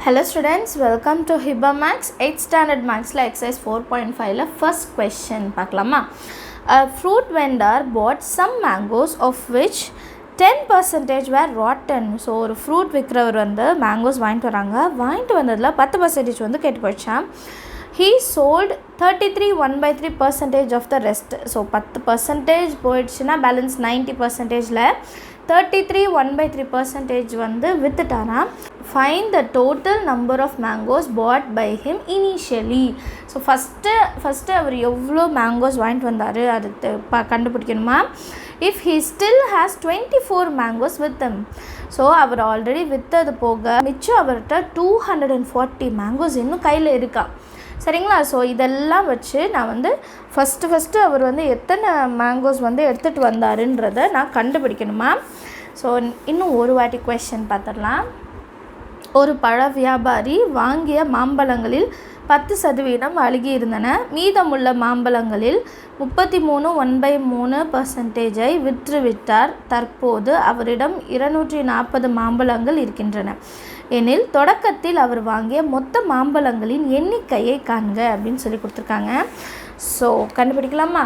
Hello students, welcome to Hiba Max 8th standard Max la exercise 4.5 la first question பார்க்கலாமா. A fruit vendor bought some mangoes of which 10% were rotten. So ஒரு fruit விற்கிறவர் வந்து mangoes வாங்கிட்டு வந்ததில் 10% வந்து கெட்டு போயிடுச்சான். He sold 33 1/3% of the rest. So 10% போயிடுச்சுன்னா balance 90%ல 33 1/3% வந்து வித்துட்டாராம். Find the total number of mangoes bought by him initially. So first அவர் எவ்வளோ மேங்கோஸ் வாங்கிட்டு வந்தார் அது கண்டுபிடிக்கணுமா. If he still has 24 mangoes with him. So அவர் ஆல்ரெடி விற்றது போக மிச்சம் அவர்கிட்ட 240 மேங்கோஸ் இன்னும் கையில் இருக்கா. சரிங்களா. ஸோ இதெல்லாம் வச்சு நான் வந்து ஃபஸ்ட்டு அவர் வந்து எத்தனை மேங்கோஸ் வந்து எடுத்துகிட்டு வந்தாருன்றதை நான் கண்டுபிடிக்கணுமா. ஸோ இன்னும் ஒரு வாட்டி கொஸ்டின் பார்த்துடலாம். ஒரு பழ வியாபாரி வாங்கிய மாம்பழங்களில் 10% அழுகி இருந்தன. மீதமுள்ள மாம்பழங்களில் 33 1/3% விற்றுவிட்டார். தற்போது அவரிடம் 240 மாம்பழங்கள் இருக்கின்றன எனில் தொடக்கத்தில் அவர் வாங்கிய மொத்த மாம்பழங்களின் எண்ணிக்கையை காண்க அப்படின்னு சொல்லி கொடுத்துருக்காங்க. ஸோ கண்டுபிடிக்கலாமா.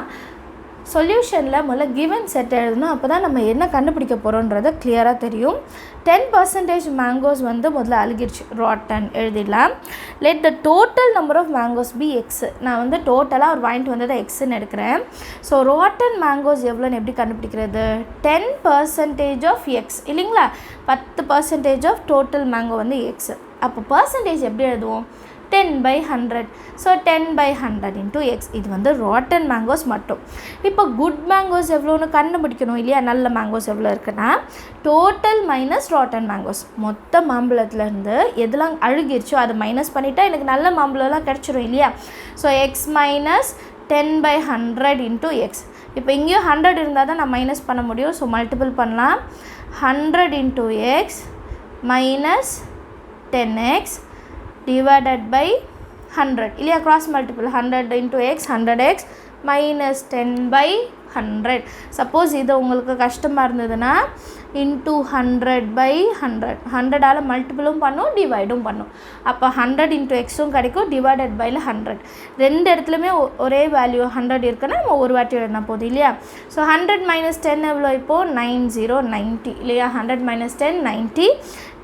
சொல்யூஷனில் முதல்ல கிவன் செட் எழுதணும். அப்போ தான் நம்ம என்ன கண்டுபிடிக்க போகிறோன்றதை கிளியராக தெரியும். 10% மேங்கோஸ் வந்து முதல்ல அழுகிடுச்சு, ராட்டன் எழுதிடலாம். Let the total number of mangoes be x. நான் வந்து டோட்டலாக அவர் வாங்கிட்டு வந்ததை எக்ஸ்ன்னு எடுக்கிறேன். ஸோ ராட்டன் மேங்கோஸ் எவ்வளோன்னு எப்படி கண்டுபிடிக்கிறது. 10% ஆஃப் எக்ஸ் இல்லைங்களா. 10% ஆஃப் டோட்டல் மேங்கோ வந்து எக்ஸ். அப்போ பர்சன்டேஜ் எப்படி எழுதுவோம். 10/100. So 10/100 into X. இது வந்து ராட்டன் மேங்கோஸ் மட்டும். இப்போ குட் மேங்கோஸ் எவ்வளோன்னு கண்டுபிடிக்கணும் இல்லையா. நல்ல மேங்கோஸ் எவ்வளோ இருக்குன்னா டோட்டல் மைனஸ் ராட்டன் மேங்கோஸ். மொத்த மாம்பழத்துலேருந்து எதெல்லாம் அழுகிருச்சோ அதை மைனஸ் பண்ணிட்டா எனக்கு நல்ல மாம்பழம்லாம் கிடச்சிரும் இல்லையா. So X minus 10/100 into X. இப்போ இங்கேயும் 100 இருந்தால் தான் நான் மைனஸ் பண்ண முடியும். ஸோ மல்டிபிள் பண்ணலாம். 100 into X minus 10x divided by 100 இல்லையா. Cross multiple 100 into X 100x minus 10/100. Suppose இது உங்களுக்கு கஷ்டமாக இருந்ததுன்னா இன்ட்டு 100/100 100ஆல் மல்டிபிளும் பண்ணும் டிவைடும் பண்ணும். அப்போ 100 இன்ட்டு எக்ஸும் கிடைக்கும் டிவைடட் பைல 100. ரெண்டு இடத்துலையுமே ஒரே வேல்யூ 100 இருக்குன்னா நம்ம ஒரு வாட்டி எழுதினா போதும் இல்லையா. ஸோ 100 மைனஸ் 10 எவ்வளோ இப்போது 90 இல்லையா. 100 மைனஸ் 10 90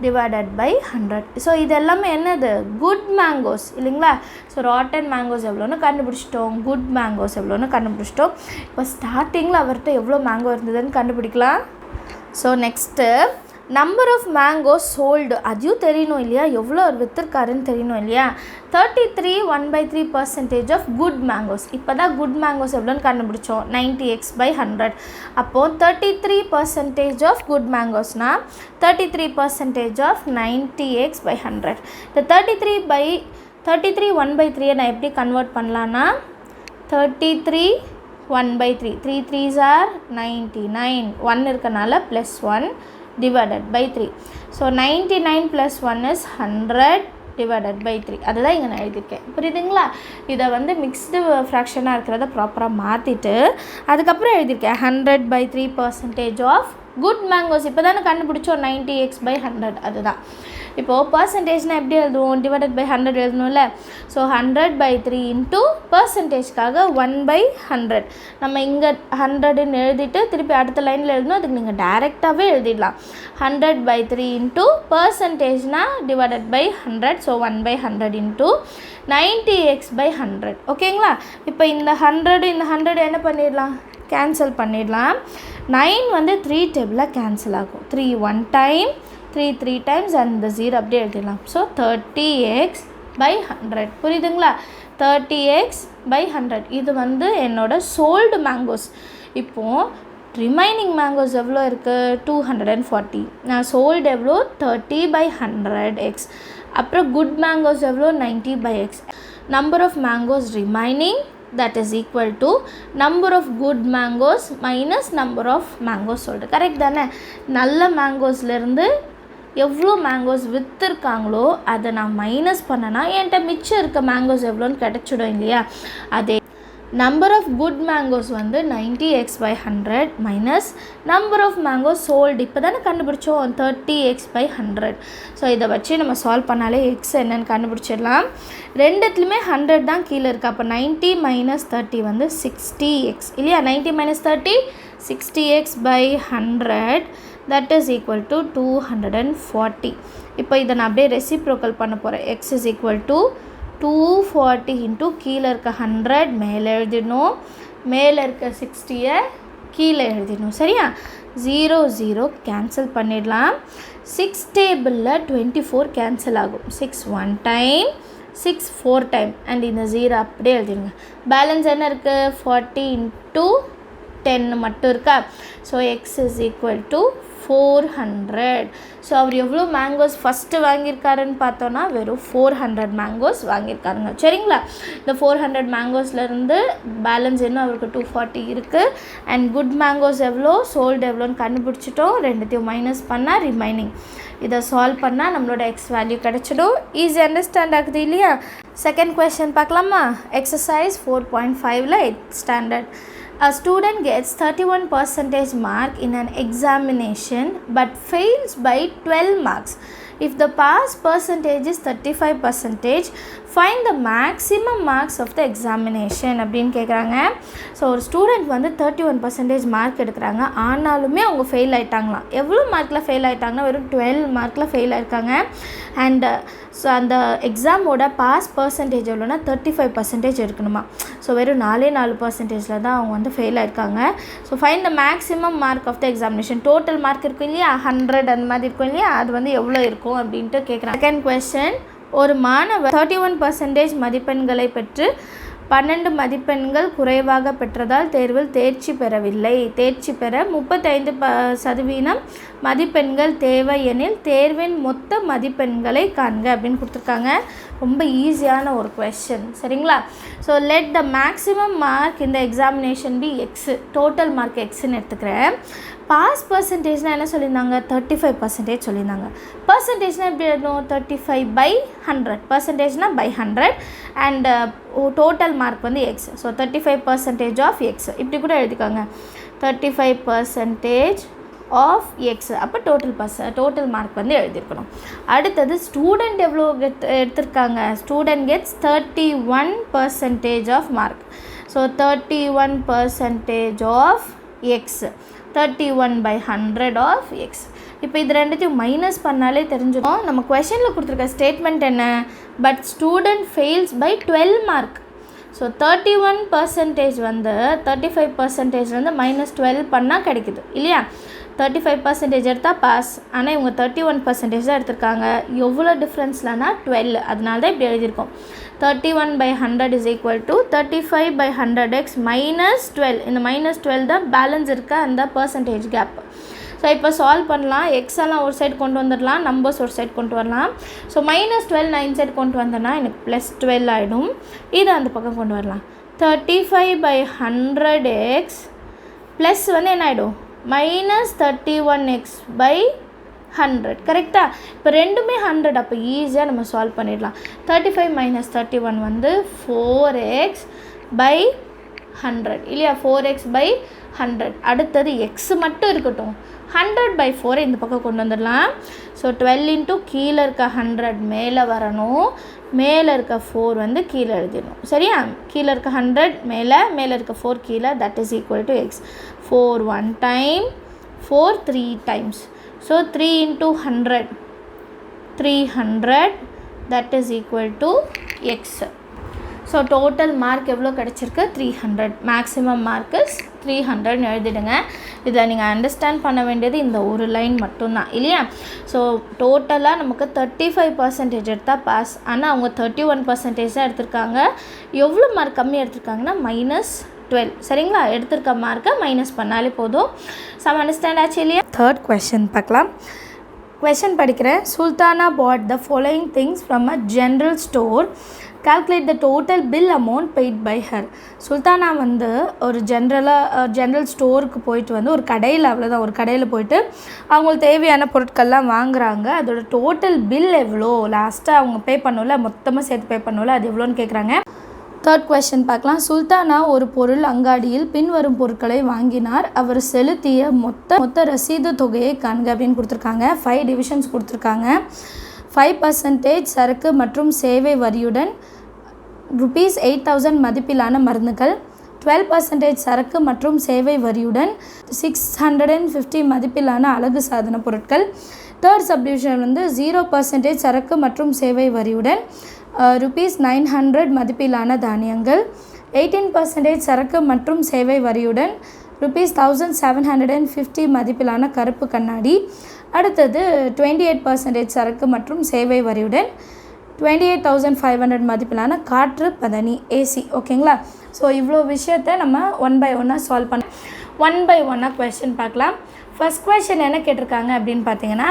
divided by 100. ஸோ இது எல்லாமே என்னது குட் மேங்கோஸ் இல்லைங்களா. ஸோ ராட்டன் மேங்கோஸ் எவ்வளோன்னு கண்டுபிடிச்சிட்டோம், குட் மேங்கோஸ் எவ்வளோன்னு கண்டுபிடிச்சிட்டோம். இப்போ ஸ்டார்டிங்கில் அவர்கிட்ட எவ்வளோ மேங்கோ இருந்ததுன்னு கண்டுபிடிக்கலாம். So next number of mangoes sold அதையும் தெரியணும் இல்லையா. எவ்வளோ அவர் விற்றுருக்காருன்னு தெரியணும் இல்லையா. 33 1/3% ஆஃப் குட் மேங்கோஸ். இப்போ தான் குட் மேங்கோஸ் எவ்வளோன்னு கண்டுபிடிச்சோம் 90x/100. அப்போது 33% ஆஃப் குட் மேங்கோஸ்னால் 33% ஆஃப் 90x/100. இந்த 33 1/3 நான் எப்படி கன்வெர்ட் பண்ணலான்னா 33 1/3 3 3s are 99 1 இருக்கனால +1 divided by 3. So 99 + 1 is 100 divided by 3. அதுதான் இங்கே நான் எழுதியிருக்கேன். புரியுதுங்களா. இதை வந்து மிக்ஸ்டு ஃப்ராக்ஷனாக இருக்கிறத ப்ராப்பராக மாற்றிட்டு அதுக்கப்புறம் எழுதியிருக்கேன் 100/3% ஆஃப் குட் மேங்கோஸ். இப்போ தானே கண்டுபிடிச்சோம் 90x/100. அதுதான் இப்போது பர்சன்டேஜ்னால் எப்படி எழுதுவோம் டிவைடட் பை 100 எழுதணும்ல. ஸோ 100/3 இன்ட்டு பர்சன்டேஜ்க்காக 1/100. நம்ம இங்கே 100ன்னு எழுதிட்டு திருப்பி அடுத்த லைனில் எழுதணும். அதுக்கு நீங்கள் டைரெக்டாகவே எழுதிடலாம். 100/3 இன்ட்டு பர்சன்டேஜ்னால் divided by 100. So 1/100 into 90x/100. ஓகேங்களா. இப்போ இந்த 100 என்ன பண்ணிடலாம் கேன்சல் பண்ணிடலாம். 9 வந்து 3 டேபிளில் கேன்சல் ஆகும். 3 1 டைம் 3 3 டைம்ஸ் அந்த 0 அப்படியே எழுதிடலாம். So 30x/100. புரியுதுங்களா. 30x/100 இது வந்து என்னோட சோல்டு மேங்கோஸ். இப்போது ரிமைனிங் மேங்கோஸ் எவ்வளோ இருக்குது 240. நான் சோல்டு எவ்வளோ 30/100x. அப்புறம் குட் மேங்கோஸ் எவ்வளோ 90/x. Number of mangoes remaining that is equal to number of good mangoes minus number of mangoes sold. Correct தானே. நல்ல மேங்கோஸ்லேருந்து எவ்வளோ மேங்கோஸ் விற்றுருக்காங்களோ அதை நான் மைனஸ் பண்ணனா என்கிட்ட மிச்சம் இருக்க மேங்கோஸ் எவ்வளோன்னு கிடச்சிடும் இல்லையா. number of good mangoes வந்து 90x by 100 minus number of mangoes sold. இப்போ தானே கண்டுபிடிச்சோம் 30x by 100. ஸோ இதை வச்சு நம்ம சால்வ் பண்ணாலே எக்ஸ் என்னன்னு கண்டுபிடிச்சிடலாம். ரெண்டுத்துலையுமே 100 தான் கீழே இருக்குது. அப்போ 90 minus 30 வந்து 60x இல்லையா. 90 minus 30 60x by 100 that is equal to 240. இப்போ இதை நான் அப்படியே ரெசிப்ரோக்கல் பண்ண போகிறேன். x is equal to 240 into கீழே இருக்க 100 மேலே எழுதிடணும், மேலே இருக்க 60யை கீழே எழுதிடணும். சரியா? 0 0 கேன்சல் பண்ணிடலாம். 6 டேபிளில் 24 கேன்சல் ஆகும். 6 1 டைம், 6 4 டைம் அண்ட் இந்த 0 அப்படியே எழுதிடுங்க. பேலன்ஸ் என்ன இருக்குது? 40 into 10 மட்டும் இருக்கா. So x is equal to 400. So அவர் எவ்வளோ மேங்கோஸ் ஃபஸ்ட்டு வாங்கியிருக்காருன்னு பார்த்தோன்னா வெறும் 400 மேங்கோஸ் வாங்கியிருக்காருங்க. சரிங்களா? இந்த 400 மேங்கோஸ்லேருந்து பேலன்ஸ் இன்னும் அவருக்கு 240 இருக்குது. அண்ட் குட் மேங்கோஸ் எவ்வளோ, சோல்டு எவ்வளோன்னு கண்டுபிடிச்சிட்டோம். ரெண்டுத்தையும் மைனஸ் பண்ணால் ரிமைனிங். இதை சால்வ் பண்ணால் நம்மளோட எக்ஸ் வேல்யூ கிடச்சிடும். ஈஸி அண்டர்ஸ்டாண்ட் ஆகுது இல்லையா? செகண்ட் கொஸ்டின் பார்க்கலாமா? எக்ஸசைஸ் 4.5ல 8th standard. A student gets 31% mark in an examination but fails by 12 marks. If the pass percentage is 35%, find the maximum marks of the examination அப்படின்னு கேட்குறாங்க. So ஒரு student வந்து 31% mark எடுக்கிறாங்க, ஆனாலுமே அவங்க fail ஆகிட்டாங்களாம். எவ்வளோ மார்க்கில் ஃபெயில் ஆகிட்டாங்கன்னா வெறும் 12 மார்க்கில் ஃபெயில் ஆகிருக்காங்க. அண்ட் ஸோ அந்த எக்ஸாமோட பாஸ் பர்சன்டேஜ் எவ்வளோனா 35% இருக்கணுமா. ஸோ வெறும் 4% தான் அவங்க வந்து ஃபெயில் ஆகிருக்காங்க. So find the maximum mark of the examination. Total mark இருக்கும் இல்லையா, 100 அந்த மாதிரி இருக்கும் இல்லையா, அது வந்து எவ்வளோ இருக்கும் அப்படின்ட்டு கேட்குறாங்க. செகண்ட் கொஸ்டின், ஒரு மாணவர் 31% மதிப்பெண்களை பெற்று 12 மதிப்பெண்கள் குறைவாக பெற்றதால் தேர்வில் தேர்ச்சி பெறவில்லை. தேர்ச்சி பெற 35% மதிப்பெண்கள் தேவை எனில் தேர்வின் மொத்த மதிப்பெண்களை காண்க அப்படின்னு கொடுத்துருக்காங்க. ரொம்ப ஈஸியான ஒரு கொஸ்டின். சரிங்களா? So let the maximum mark இந்த examination be x. Total mark எக்ஸுன்னு எடுத்துக்கிறேன். பாஸ் பர்சன்டேஜ்னால் என்ன சொல்லியிருந்தாங்க? 35% சொல்லியிருந்தாங்க. பர்சன்டேஜ்னால் எப்படி எழுதணும்? 35/100. பர்சன்டேஜ்னால் by 100 அண்ட் டோட்டல் மார்க் வந்து எக்ஸ். ஸோ 35% ஆஃப் எக்ஸ் இப்படி கூட எழுதிக்காங்க. 35% ஆஃப் எக்ஸ். அப்போ டோட்டல் மார்க் வந்து எழுதியிருக்கணும். அடுத்தது ஸ்டூடெண்ட் எவ்வளோ எடுத்திருக்காங்க? Student gets 31% of mark. So 31% of x, 31/100 of x. இப்போ இது ரெண்டுத்தையும் மைனஸ் பண்ணாலே தெரிஞ்சிடும். நம்ம கொஷனில் கொடுத்துருக்க ஸ்டேட்மெண்ட் என்ன? But student fails by 12 mark. So 31% வந்து 35% வந்து -12 பண்ணால் கிடைக்குது இல்லையா. 35% எடுத்தால் பாஸ், ஆனால் இவங்க 31% தான் எடுத்திருக்காங்க. எவ்வளோ டிஃப்ரென்ஸ்லனா 12. அதனால தான் இப்படி எழுதியிருக்கோம். 31/100 is equal to 35/100x -12. இந்த -12 தான் பேலன்ஸ் இருக்க அந்த பர்சன்டேஜ் கேப். ஸோ இப்போ சால்வ் பண்ணலாம். எக்ஸெல்லாம் ஒரு சைடு கொண்டு வந்துடலாம், நம்பர்ஸ் ஒரு சைடு கொண்டு வரலாம். ஸோ -12 நான் இந்த சைடு கொண்டு வந்தேன்னா எனக்கு +12 ஆகிடும். இதை அந்த பக்கம் கொண்டு வரலாம். 35/100x ப்ளஸ் வந்து என்ன ஆகிடும்? -31x/100. கரெக்டாக? இப்போ ரெண்டுமே 100. அப்போ ஈஸியாக நம்ம சால்வ் பண்ணிடலாம். 35 - 31 வந்து 4x/100 இல்லையா. 4x/100. அடுத்தது எக்ஸ் மட்டும் இருக்கட்டும். 100/4 இந்த பக்கம் கொண்டு வந்துடலாம். ஸோ 12 into கீழே இருக்க 100 மேலே வரணும், மேலே இருக்க 4 வந்து கீழே எழுதிடணும். சரியா? கீழே இருக்க 100 மேலே இருக்க 4 கீழே. That is equal to x. 4 1 time, 4 3 times. So 3 into 100 300 that is equal to x. So total mark எவ்வளோ கிடச்சிருக்கு? 300. மேக்ஸிமம் மார்க் இஸ் 300ன்னு எழுதிடுங்க. இதில் நீங்கள் அண்டர்ஸ்டாண்ட் பண்ண வேண்டியது இந்த ஒரு லைன் மட்டும்தான் இல்லையா. ஸோ டோட்டலாக நமக்கு 35% எடுத்தால் பாஸ், ஆனால் அவங்க 31% தான் எடுத்திருக்காங்க. எவ்வளோ மார்க் கம்மி எடுத்திருக்காங்கன்னா -12. சரிங்களா? எடுத்திருக்க மார்க்கை மைனஸ் பண்ணாலே போதும். சம் அண்டர்ஸ்டாண்ட் ஆச்சு இல்லையா? தேர்ட் கொஸ்டின் பார்க்கலாம். கொஸ்டின் படிக்கிறேன். Sultana bought the following things from a general store. Calculate the total bill amount paid by her. Sultana வந்து ஒரு ஜென்ரல் ஸ்டோருக்கு போயிட்டு வந்து ஒரு கடையில், அவ்வளோதான், ஒரு கடையில் போயிட்டு அவங்களுக்கு தேவையான பொருட்கள்லாம் வாங்குறாங்க. அதோட டோட்டல் பில் எவ்வளோ, லாஸ்ட்டாக அவங்க பே பண்ணல, மொத்தமாக சேர்த்து பே பண்ணல, அது எவ்வளோன்னு கேட்குறாங்க. தேர்ட் கொஸ்டின் பார்க்கலாம். சுல்தானா ஒரு பொருள் அங்காடியில் பின்வரும் பொருட்களை வாங்கினார். அவர் செலுத்திய மொத்த ரசீது தொகையை காண்க அப்படின்னு கொடுத்துருக்காங்க. 5 டிவிஷன்ஸ் கொடுத்துருக்காங்க. 5% சரக்கு மற்றும் சேவை வரியுடன் ₹8,000 மதிப்பிலான மருந்துகள், 12% சரக்கு மற்றும் சேவை வரியுடன் 650 மதிப்பிலான அழகு சாதன பொருட்கள். தேர்ட் சப்டிவிஷன் வந்து 0% சரக்கு மற்றும் சேவை வரியுடன் ₹900 மதிப்பிலான தானியங்கள், 18% சரக்கு மற்றும் சேவை வரியுடன் ₹1,750 மதிப்பிலான கருப்பு கண்ணாடி. அடுத்தது 28% சரக்கு மற்றும் சேவை வரியுடன் 28,500 மதிப்பிலான காற்று பதனி ஏசி. ஓகேங்களா? ஸோ இவ்வளோ விஷயத்தை நம்ம ஒன் பை ஒன்னாக சால்வ் பண்ண ஒன் பை ஒன்னாக கொஸ்டின் பார்க்கலாம். ஃபர்ஸ்ட் கொஸ்டின் என்ன கேட்டிருக்காங்க அப்படின்னு பார்த்தீங்கன்னா,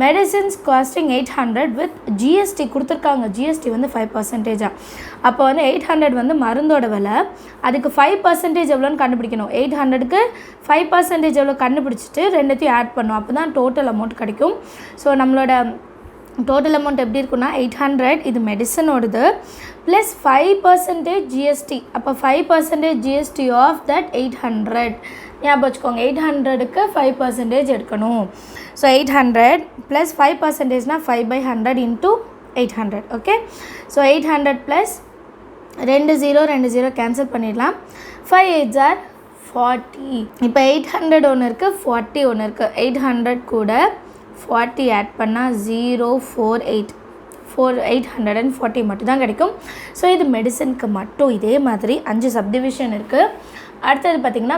மெடிசின்ஸ் காஸ்டிங் 800 வித் ஜிஎஸ்டி கொடுத்துருக்காங்க. ஜிஎஸ்டி வந்து 5%. அப்போ வந்து 800 வந்து மருந்தோட விலை, அதுக்கு 5% எவ்வளோன்னு கண்டுபிடிக்கணும். 800க்கு 5% எவ்வளோ கண்டுபிடிச்சிட்டு ரெண்டுத்தையும் ஆட் பண்ணும். அப்போ தான் டோட்டல் அமௌண்ட் கிடைக்கும். ஸோ நம்மளோட டோட்டல் அமௌண்ட் எப்படி இருக்குன்னா 800 இது மெடிசனோடது ப்ளஸ் 5% ஜிஎஸ்டி. அப்போ 5% ஜிஎஸ்டி ஆஃப் தட் 800 ஞாபகம் வச்சுக்கோங்க. 800க்கு 5% எடுக்கணும். ஸோ 800 ப்ளஸ் 5%னா 5/100 இன்ட்டு 800. ஓகே, ஸோ 800 ப்ளஸ் 20 கேன்சல் பண்ணிடலாம். 5 8s are 40. இப்போ 800 ஒன்று இருக்குது, 40 ஒன்று இருக்குது. 800 கூட 40 ஆட் பண்ணால் 048 840 மட்டும் தான் கிடைக்கும். ஸோ இது மெடிசனுக்கு மட்டும். இதே மாதிரி 5 சப்டிவிஷன் இருக்குது. அடுத்தது பார்த்திங்கன்னா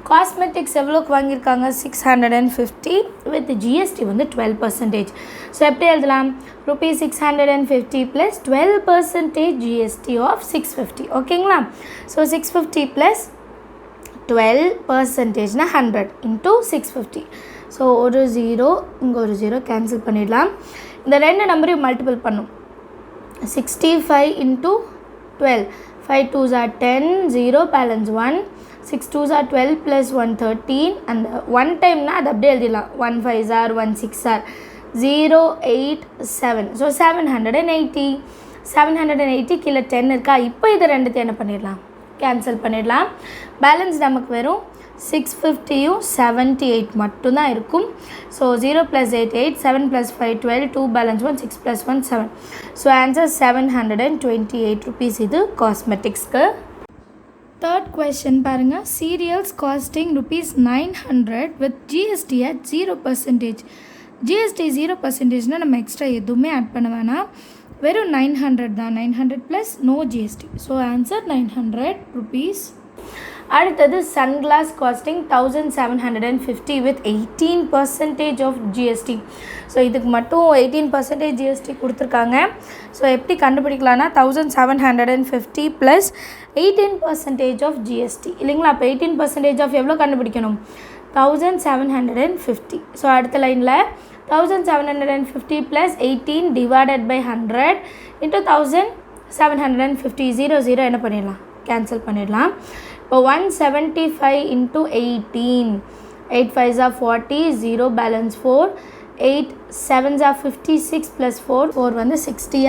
காஸ்மெட்டிக்ஸ் எவ்வளோக்கு வாங்கியிருக்காங்க? 650 வித் ஜிஎஸ்டி வந்து 12%. ஸோ எப்படி எழுதலாம்? ₹650 ப்ளஸ் 12% ஜிஎஸ்டி ஆஃப் 650. ஓகேங்களா? ஸோ 650 ப்ளஸ் 12%னா 100 இன்ட்டு 650. ஸோ ஒரு 0 இங்கே ஒரு 0 கேன்சல் பண்ணிடலாம். இந்த ரெண்டு நம்பரையும் மல்டிபிள் பண்ணும். 65 into 12, 5 2s are 10, 0 balance 1, 6 2s are 12 plus 1 13. அந்த 1 டைம்னா அது அப்படியே எழுதிடலாம். 1 5s are 1 6s are 087. So 780 கீழே 10 இருக்கா? இப்போ இதை ரெண்டுத்தையும் என்ன பண்ணிடலாம்? கேன்சல் பண்ணிடலாம். பேலன்ஸ் நமக்கு வெறும் 650யும் 78 மட்டும்தான் இருக்கும். So 0 + 8 8, 7 + 5 12, 2 balance 1, 6 + 1 7. So answer ₹728. இது காஸ்மெட்டிக்ஸ்க்கு. தேர்ட் கொஸ்டின் பாருங்கள். Cereals costing ₹900 with GST at 0%. GST 0%னால் நம்ம எக்ஸ்ட்ரா எதுவுமே ஆட் பண்ண வேணாம். வெறும் 900 தான். 900 plus no GST. So answer ₹900. அடுத்தது sunglass costing 1750 with 18% of GST. So இதுக்கு மட்டும் 18% ஜிஎஸ்டி கொடுத்துருக்காங்க. ஸோ எப்படி கண்டுபிடிக்கலான்னா 1750 ப்ளஸ் 18% ஆஃப் ஜிஎஸ்டி இல்லைங்களா? அப்போ 18% ஆஃப் எவ்வளோ கண்டுபிடிக்கணும்? 1750. ஸோ அடுத்த லைனில் 1750 ப்ளஸ் 18 டிவைடட் பை 100 இன்ட்டு 1750 0 என்ன பண்ணிடலாம்? கேன்சல் பண்ணிடலாம். இப்போ 175 into 18, 8 5s are 40, 0 balance 4, 8 7s are 56 plus 4 வந்து 60.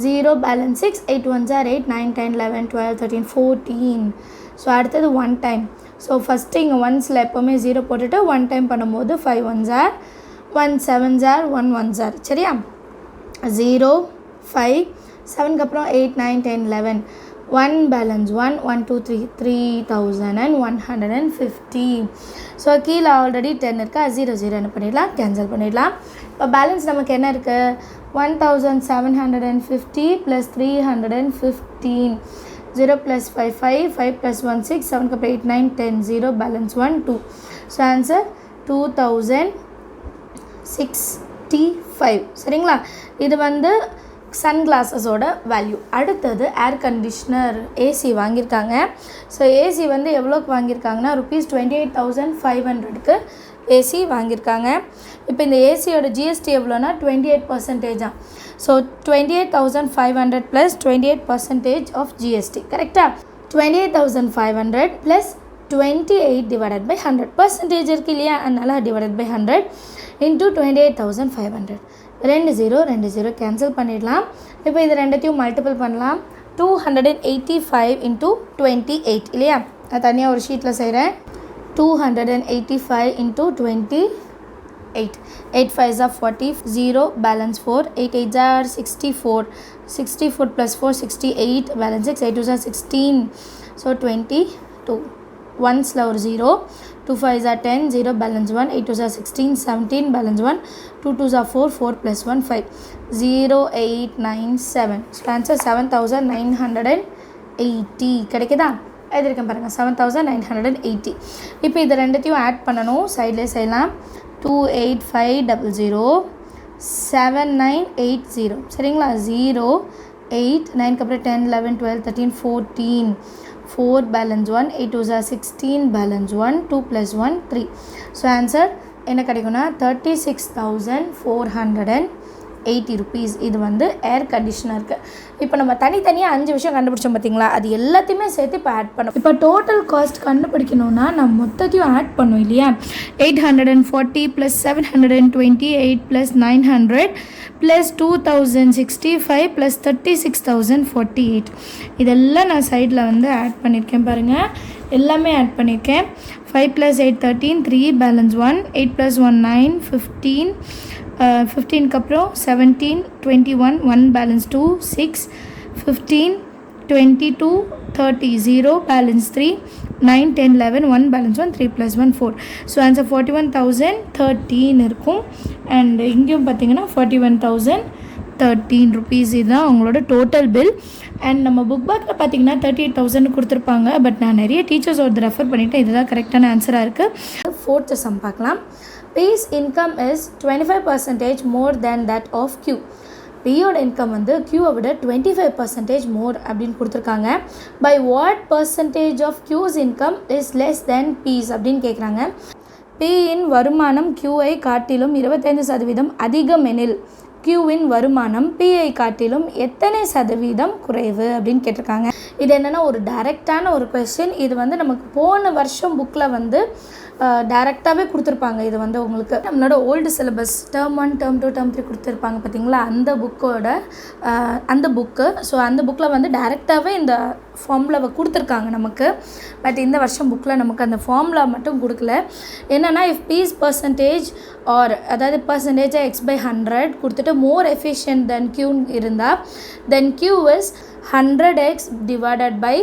0 பேலன்ஸ் 6, 8 1s are 8, 9 10 11 12 13 14. ஸோ அடுத்தது 1 டைம். ஸோ ஃபஸ்ட்டு இங்கே ஒன்ஸில் எப்போவுமே 0 போட்டுட்டு 1 டைம் பண்ணும்போது 5 1s are 1 7s are 1 1s are. சரியா? 0 5 7க்கு அப்புறம் 8 9 10 11, 1 பேலன்ஸ் 1 1 2 3 3150. ஸோ கீழே ஆல்ரெடி 10 இருக்கா? 0 என்ன பண்ணிடலாம்? கேன்சல் பண்ணிடலாம். இப்போ பேலன்ஸ் நமக்கு என்ன இருக்குது? 1750 ப்ளஸ் 315. 0 ப்ளஸ் 5 5, 5 ப்ளஸ் 1 6, 7க்கு அப்புறம் 8 9 10, 0 பேலன்ஸ் 1 2. So answer 2065. சரிங்களா? இது வந்து சன்கிளாஸஸோட வேல்யூ. அடுத்தது ஏர் கண்டிஷ்னர் ஏசி வாங்கியிருக்காங்க. ஸோ ஏசி வந்து எவ்வளோக்கு வாங்கியிருக்காங்கன்னா ₹28,500க்கு ஏசி வாங்கியிருக்காங்க. இப்போ இந்த ஏசியோட ஜிஎஸ்டி எவ்வளோனா 28%. So 28,500 plus 28% of GST. கரெக்டாக? 28,500 ப்ளஸ் 28 டிவைடட் பை 100. பர்சன்டேஜ் இருக்குது இல்லையா? அதனால் டிவைடட் பை 100 into 28,500. 2 0 கேன்சல் பண்ணிடலாம். இப்போ இது ரெண்டத்தையும் மல்டிபிள் பண்ணலாம். 285 into 28 இல்லையா? நான் தனியாக ஒரு ஷீட்டில் செய்கிறேன். 285 into 28. 8 5s are 40, 0 balance 4, 8 8s are 64, 64 plus 4 68, balance 6, 8 2s are 16, so 22. 1s la or 0, 2 5s are 10, 0 balance 1, 8 2s are 16, 17 balance 1, 2 2s are 4, 4 plus 1 5, 0 8 9 7. So answer 7980 கிடைக்குதா? எழுதிருக்கேன் பாருங்கள், 7980. இப்போ இது ரெண்டத்தையும் ஆட் பண்ணணும். சைட்லேயே செய்யலாம். 28500 7980 சரிங்களா? 0 8 9க்கு அப்புறம் 10 11 12 13 14, 4 balance 1, 8 2s are 16, balance 1, 2 plus 1 3. So answer என்ன கிடைக்கும்னா 36,480 rupees. இது வந்து ஏர் கண்டிஷனருக்கு. இப்போ நம்ம தனித்தனியாக 5 விஷயம் கண்டுபிடிச்சோம் பார்த்தீங்களா? அது எல்லாத்தையுமே சேர்த்து இப்போ ஆட் பண்ணோம். இப்போ டோட்டல் காஸ்ட் கண்டுபிடிக்கணும்னா நம்ம மொத்தத்தையும் ஆட் பண்ணோம் இல்லையா? 840 + 728 + 900 + 2065 + 36,048. இதெல்லாம் நான் சைடில் வந்து ஆட் பண்ணியிருக்கேன் பாருங்கள். எல்லாமே ஆட் பண்ணியிருக்கேன். 5 + 8 13, 3 balance 1, 8 + 1 9, 15, 15க்கு அப்புறம் 17 21, 1 balance 2, 6 15 22 30, 0 balance 3, 9 10 11, 1 balance 1, 3 plus 1 4. So answer 41,013 இருக்கும். அண்ட் இங்கேயும் பார்த்தீங்கன்னா 41,013 rupees. இதுதான் அவங்களோட டோட்டல் பில். அண்ட் நம்ம புக் பேக்கில் பார்த்தீங்கன்னா 38,000 கொடுத்துருப்பாங்க. பட் நான் நிறைய டீச்சர்ஸ் ஒரு ரெஃபர் பண்ணிவிட்டேன். இதுதான் கரெக்டான ஆன்சராக இருக்குது. 4th சம் பார்க்கலாம். P's income is 25% more than that of Q. Pயோட இன்கம் வந்து Qவை விட 25% more அப்படின்னு கொடுத்துருக்காங்க. By what percentage of Q's income is less than P's அப்படின்னு கேட்குறாங்க. Pயின் வருமானம் Qவை காட்டிலும் 25% அதிகம் எனில் Qவின் வருமானம் Pயை காட்டிலும் எத்தனை சதவீதம் குறைவு அப்படின்னு கேட்டிருக்காங்க. இது என்னென்னா ஒரு டைரெக்டான ஒரு கொஸ்டின். இது வந்து நமக்கு போன வருஷம் புக்கில் வந்து டைரெக்டாகவே கொடுத்துருப்பாங்க. இது வந்து உங்களுக்கு நம்மளோட old syllabus term 1 term 2 term 3 கொடுத்துருப்பாங்க பார்த்தீங்களா? அந்த புக்கு. ஸோ அந்த புக்கில் வந்து டைரெக்டாகவே இந்த ஃபார்முலாவை கொடுத்துருக்காங்க நமக்கு. பட் இந்த வருஷம் புக்கில் நமக்கு அந்த ஃபார்முலா மட்டும் கொடுக்கல. என்னென்னா இஃப் பீஸ் பர்சன்டேஜ் ஆர் அதாவது பர்சன்டேஜாக x/100 கொடுத்துட்டு மோர் எஃபிஷியன்ட் தென் க்யூன்னு இருந்தால் then Q is 100x divided by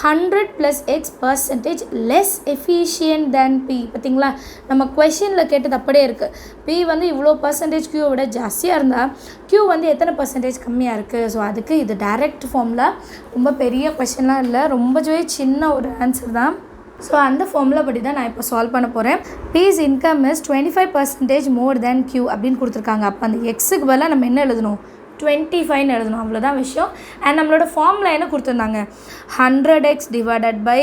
100 plus x percentage less efficient than P. பார்த்தீங்களா? நம்ம கொஷினில் கேட்டது அப்படியே இருக்குது. P வந்து இவ்வளோ பர்சன்டேஜ் Qவை விட ஜாஸ்தியாக இருந்தால் Q வந்து எத்தனை பர்சன்டேஜ் கம்மியாக இருக்குது. ஸோ அதுக்கு இது டைரக்ட் ஃபார்முலா. ரொம்ப பெரிய கொஷின்லாம் இல்லை, ரொம்பவே சின்ன ஒரு ஆன்சர் தான். ஸோ அந்த ஃபார்முலா படி தான் நான் இப்போ சால்வ் பண்ண போகிறேன். P's income is 25% more than Q அப்படின்னு கொடுத்துருக்காங்க. அப்போ அந்த எக்ஸுக்கு பதிலாக நம்ம என்ன எழுதணும்? 25 எழுதணும். அவ்வளோதான் விஷயம். அண்ட் நம்மளோட ஃபார்முலா என்ன கொடுத்துருந்தாங்க? 100x divided by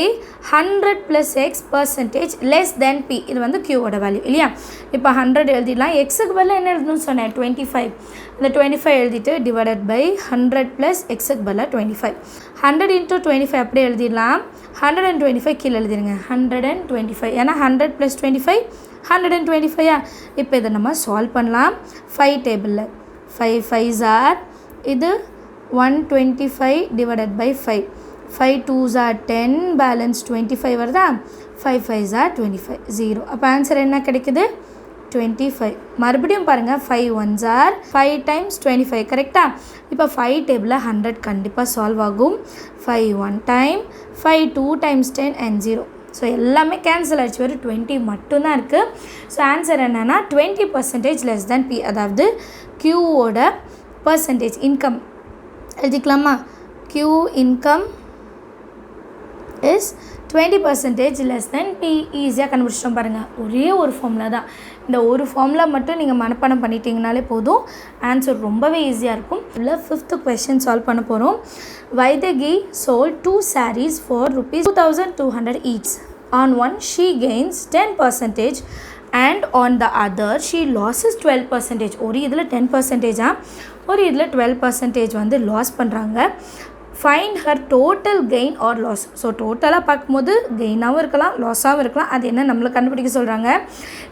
100 plus x percentage less than P. இது வந்து Qவோட வேல்யூ இல்லையா? இப்போ 100 எழுதிடலாம். எக்ஸுக்கு பதிலாக என்ன எழுதணும்னு சொன்னேன்? 25. இந்த 25 எழுதிட்டு divided by 100 plus xக்கு பதிலாக 25. 100 into 25 அப்படியே எழுதிடலாம். 125 கீழே எழுதிடுங்க. 125 ஏன்னா 100 plus 25 125. இப்போ இதை நம்ம சால்வ் பண்ணலாம். 5 டேபிளில் 5 5s are இது 125 divided by 5. 5 2s are 10, balance 25 வருதா? 5 5s are 25, 0. அப்போ ஆன்சர் என்ன கிடைக்குது? 25. மறுபடியும் பாருங்கள், 5 1s are 5 times 25 கரெக்டாக? இப்போ 5 டேபிளில் 100 கண்டிப்பாக சால்வ் ஆகும். 5 1 time, 5 2 times 10 and 0. ஸோ எல்லாமே கேன்சல் ஆகிடுச்சு, வெறும் 20 மட்டும்தான் இருக்குது. ஸோ ஆன்சர் என்னென்னா 20% லெஸ் தேன் P. அதாவது Qவோட பர்சன்டேஜ் இன்கம் எழுதிக்கலாமா? Q income is 20% less than P. ஈஸியாக கண்டுபிடிச்சிட்டோம் பாருங்கள். ஒரே ஒரு ஃபார்முலா தான். இந்த ஒரு ஃபார்முலா மட்டும் நீங்கள் மனப்பாடம் பண்ணிட்டீங்கனாலே போதும், ஆன்சர் ரொம்பவே ஈஸியாக இருக்கும். இல்லை 5th question சால்வ் பண்ண போகிறோம். Vaidagi sold 2 sarees for rupees 2,200 each. On one she gains 10% and on the other she loses 12%. ஒரு இதில் 10%, ஒரு இதில் 12% வந்து லாஸ் பண்ணுறாங்க. Find her total gain or loss. So டோட்டலாக பார்க்கும்போது கெயினாகவும் இருக்கலாம், லாஸாகவும் இருக்கலாம். அது என்ன நம்மளை கண்டுபிடிக்க சொல்கிறாங்க.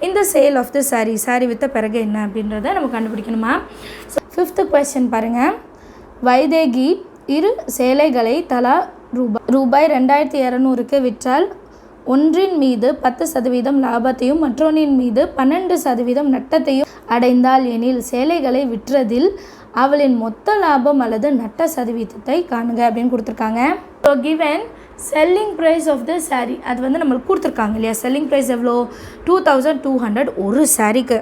இந்த சேல் ஆஃப் த சாரீ விற்ற பிறகு என்ன அப்படின்றத நம்ம கண்டுபிடிக்கணுமா. ஸோ 5th question பாருங்கள். வைதேகி 2 சேலைகளை தலா ரூபாய் 2200க்கு விற்றால் ஒன்றின் மீது 10% லாபத்தையும் மற்றொன்றின் மீது 12% நட்டத்தையும் அடைந்தால் எனில் சேலைகளை விற்றதில் அவளின் மொத்த லாபம் அல்லது நட்ட சதவீதத்தை காணுங்க அப்படின்னு கொடுத்துருக்காங்க. So given selling price of the sari அது வந்து நம்மளுக்கு கொடுத்துருக்காங்க இல்லையா. செல்லிங் ப்ரைஸ் எவ்வளோ 2200 ஒரு சாரீக்கு.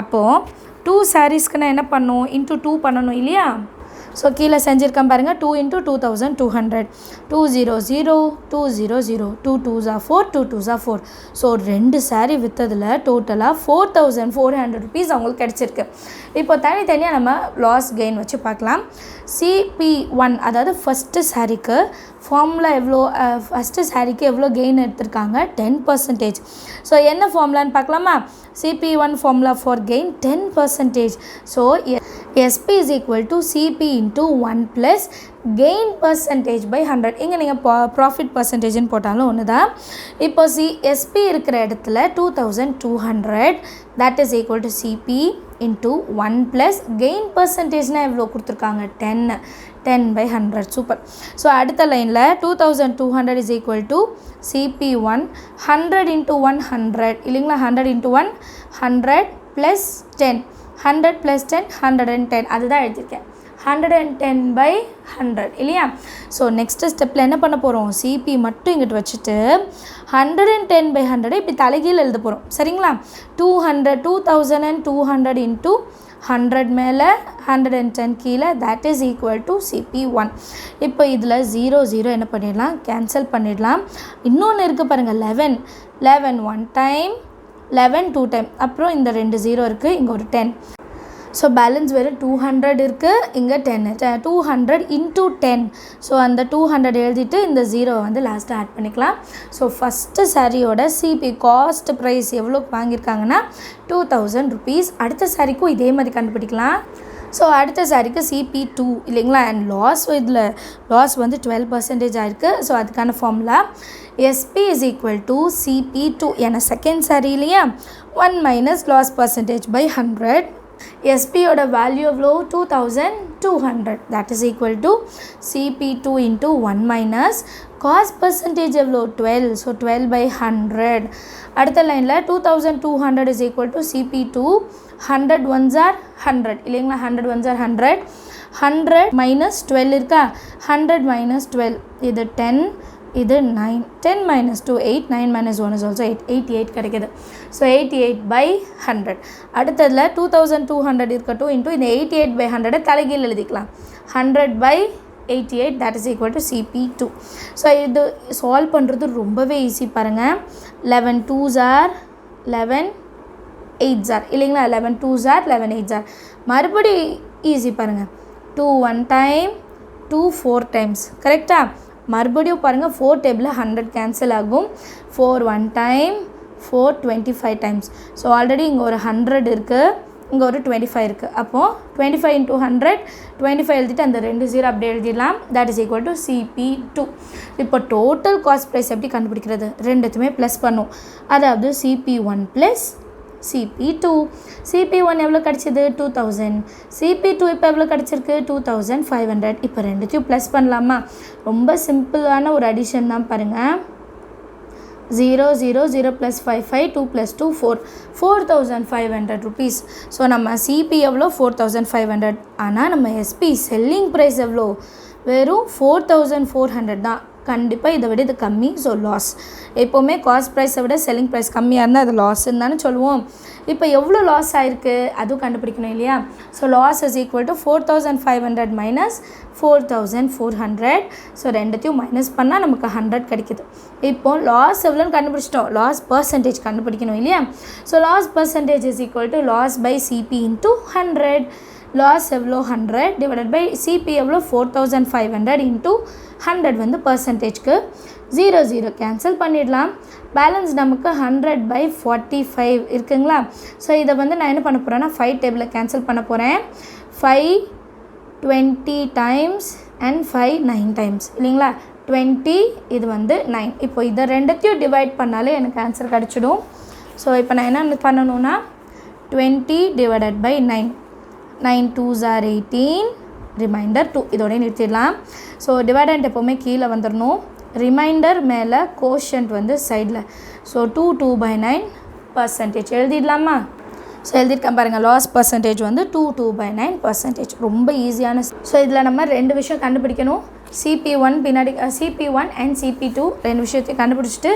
அப்போது 2 சாரீஸ்க்கு நான் என்ன பண்ணணும், இன்ட்டு 2 பண்ணணும் இல்லையா. ஸோ கீழே செஞ்சுருக்கேன் பாருங்கள். 2 × 2200 200 200 2 2s are 4 2 2s are 4. So 2 sari விற்றதில் டோட்டலாக 4400 ருபீஸ் அவங்களுக்கு கிடச்சிருக்கு. இப்போ தனித்தனியாக நம்ம லாஸ் கெயின் வச்சு பார்க்கலாம். CP1 அதாவது ஃபஸ்ட்டு சாரீக்கு ஃபார்முலா எவ்வளோ, ஃபஸ்ட்டு சாரீக்கு எவ்வளோ கெயின் எடுத்திருக்காங்க 10%. ஸோ என்ன ஃபார்முலான்னு பார்க்கலாமா. CP1 formula for gain 10%. So SP is equal to CP into 1 plus gain percentage by 100. இங்கே நீங்கள் ப்ராஃபிட் பர்சன்டேஜ்னு போட்டாலும் ஒன்று தான். இப்போ SP இருக்கிற இடத்துல 2200 that is equal to CP into 1 plus gain percentageனால் எவ்வளோ கொடுத்துருக்காங்க 10 by 100. சூப்பர். ஸோ அடுத்த லைனில் 2200 is equal to CP1 100 into 1 100 இல்லைங்களா. 100 into 1 100 plus 10 100 plus 10 110 அதுதான் எழுதியிருக்கேன். 110 by 100 இல்லையா. ஸோ நெக்ஸ்ட்டு ஸ்டெப்பில் என்ன பண்ண போகிறோம், சிபி மட்டும் இங்கிட்டு வச்சுட்டு 110 by 100 இப்படி தலைகீழ் எழுத போகிறோம் சரிங்களா. 2200 into 100 மேலே 110 கீழே that is equal to CP1. இப்போ இதில் 0 என்ன பண்ணிடலாம், கேன்சல் பண்ணிடலாம். இன்னொன்று இருக்குது பாருங்கள் 11 1 டைம் 11 2 டைம், அப்புறம் இந்த 2 0 இருக்குது, இங்கே ஒரு 10. ஸோ பேலன்ஸ் வெறும் 200 இருக்குது, இங்கே 10 200 into 10. ஸோ அந்த 200 எழுதிட்டு இந்த 0 வந்து லாஸ்ட்டாக ஆட் பண்ணிக்கலாம். ஸோ ஃபஸ்ட்டு சாரியோட சிபி காஸ்ட் ப்ரைஸ் எவ்வளோ வாங்கியிருக்காங்கன்னா 2000 ருபீஸ். அடுத்த சாரிக்கும் இதே மாதிரி கண்டுபிடிக்கலாம். ஸோ அடுத்த சாரிக்கு CP2 இல்லைங்களா. அண்ட் இதில் லாஸ் வந்து 12% ஆயிருக்கு. ஸோ அதுக்கான formula SP is equal to CP2 ஏன்னா செகண்ட் சாரி இல்லையா. 1 minus loss percentage by 100. SPயோட value எவ்வளோ 2200 that is equal to CP2 into 1 minus cost percentage எவ்வளோ 12. So 12 by 100. அடுத்த லைனில் 2200 is equal to CP2 100 ones are 100 இல்லைங்களா. 100 ones are 100 minus 12 இருக்கா. 100 minus 12 இது 10 இது 9 10 minus 2 8 9 minus 1 is also 8 88 கிடைக்குது. So 88 by 100. அடுத்ததில் 2200 இருக்கட்டும் இன்ட்டு இந்த 88 by 100 தலைகீழ் எழுதிக்கலாம். 100 by 88 that is equal to CP2. So இது சால்வ் பண்ணுறது ரொம்பவே ஈஸி பாருங்கள். 11 2s are 11 8s are இல்லைங்களா. 11 2s are 11 8s are. மறுபடி ஈஸி பாருங்கள். 2 1 டைம் 2 4 டைம்ஸ் கரெக்டாக. மறுபடியும் பாருங்கள் 4 டேபிளில் 100 கேன்சல் ஆகும். 4 1 டைம் 4 25 டைம்ஸ். ஸோ ஆல்ரெடி இங்கே ஒரு 100 இருக்குது, இங்கே ஒரு 25 இருக்குது. அப்போது 25 into 100 25 எழுதிட்டு அந்த 2 0 அப்படியே எழுதிடலாம். That is equal to CP2. இப்போ டோட்டல் காஸ்ட் ப்ரைஸ் எப்படி கண்டுபிடிக்கிறது, ரெண்டுத்துமே ப்ளஸ் பண்ணும். அதாவது CP1 ப்ளஸ் CP2. CP1 எவ்வளோ கிடச்சிது 2000. CP2 இப்போ எவ்வளோ கிடச்சிருக்கு 2500. இப்போ ரெண்டுத்தையும் ப்ளஸ் பண்ணலாமா. ரொம்ப சிம்பிளான ஒரு அடிஷன் தான் பாருங்கள். 0 0 0 + 5 5 2 + 2 4 4500 ருபீஸ். ஸோ நம்ம CP எவ்வளோ 4500. ஆனால் நம்ம SP செல்லிங் ப்ரைஸ் எவ்வளோ வெறும் 4400 தான். கண்டிப்பாக இதை விட இது கம்மி. So loss. எப்போவுமே காஸ்ட் ப்ரைஸை விட செல்லிங் ப்ரைஸ் கம்மியாக இருந்தால் அது லாஸ்ன்னு தானே சொல்லுவோம். இப்போ எவ்வளோ லாஸ் ஆகிருக்கு அதுவும் கண்டுபிடிக்கணும் இல்லையா. So loss is equal to 4500 minus 4400. So ரெண்டுத்தையும் மைனஸ் பண்ணால் நமக்கு 100 கிடைக்குது. இப்போது லாஸ் எவ்வளோன்னு கண்டுபிடிச்சிட்டோம், லாஸ் பர்சன்டேஜ் கண்டுபிடிக்கணும் இல்லையா. So loss percentage is equal to loss by CP into 100. லாஸ் எவ்வளோ 100 டிவைடட் பை CP எவ்வளோ 4500 into 100 வந்து பர்சன்டேஜ்க்கு 0 0 கேன்சல் பண்ணிடலாம். பேலன்ஸ் நமக்கு 100 by 45 இருக்குங்களா. ஸோ இதை வந்து நான் என்ன பண்ண போகிறேன்னா 5 டேபிளில் கேன்சல் பண்ண போகிறேன். 5 20 டைம்ஸ் and 5 9 times இல்லைங்களா 20 இது வந்து 9 இப்போ இதை ரெண்டத்தையும் டிவைட் பண்ணாலே எனக்கு ஆன்சர் கிடச்சிடும் ஸோ இப்போ நான் என்ன பண்ணணும்னா 20 divided by 9 9 2s are 18 reminder 2 இதோட நிறுத்திடலாம் ஸோ டிவைடண்ட் எப்போவுமே கீழே வந்துடணும் ரிமைண்டர் மேலே கோஷன்ட் வந்து சைடில் ஸோ 2/9% எழுதிடலாமா ஸோ எழுதியிருக்கேன் பாருங்கள் லாஸ் பர்சன்டேஜ் வந்து 2/9% ரொம்ப ஈஸியான ஸோ இதில் நம்ம ரெண்டு விஷயம் கண்டுபிடிக்கணும் CP1 பின்னாடி CP1 அண்ட் CP2 ரெண்டு விஷயத்தையும் கண்டுபிடிச்சிட்டு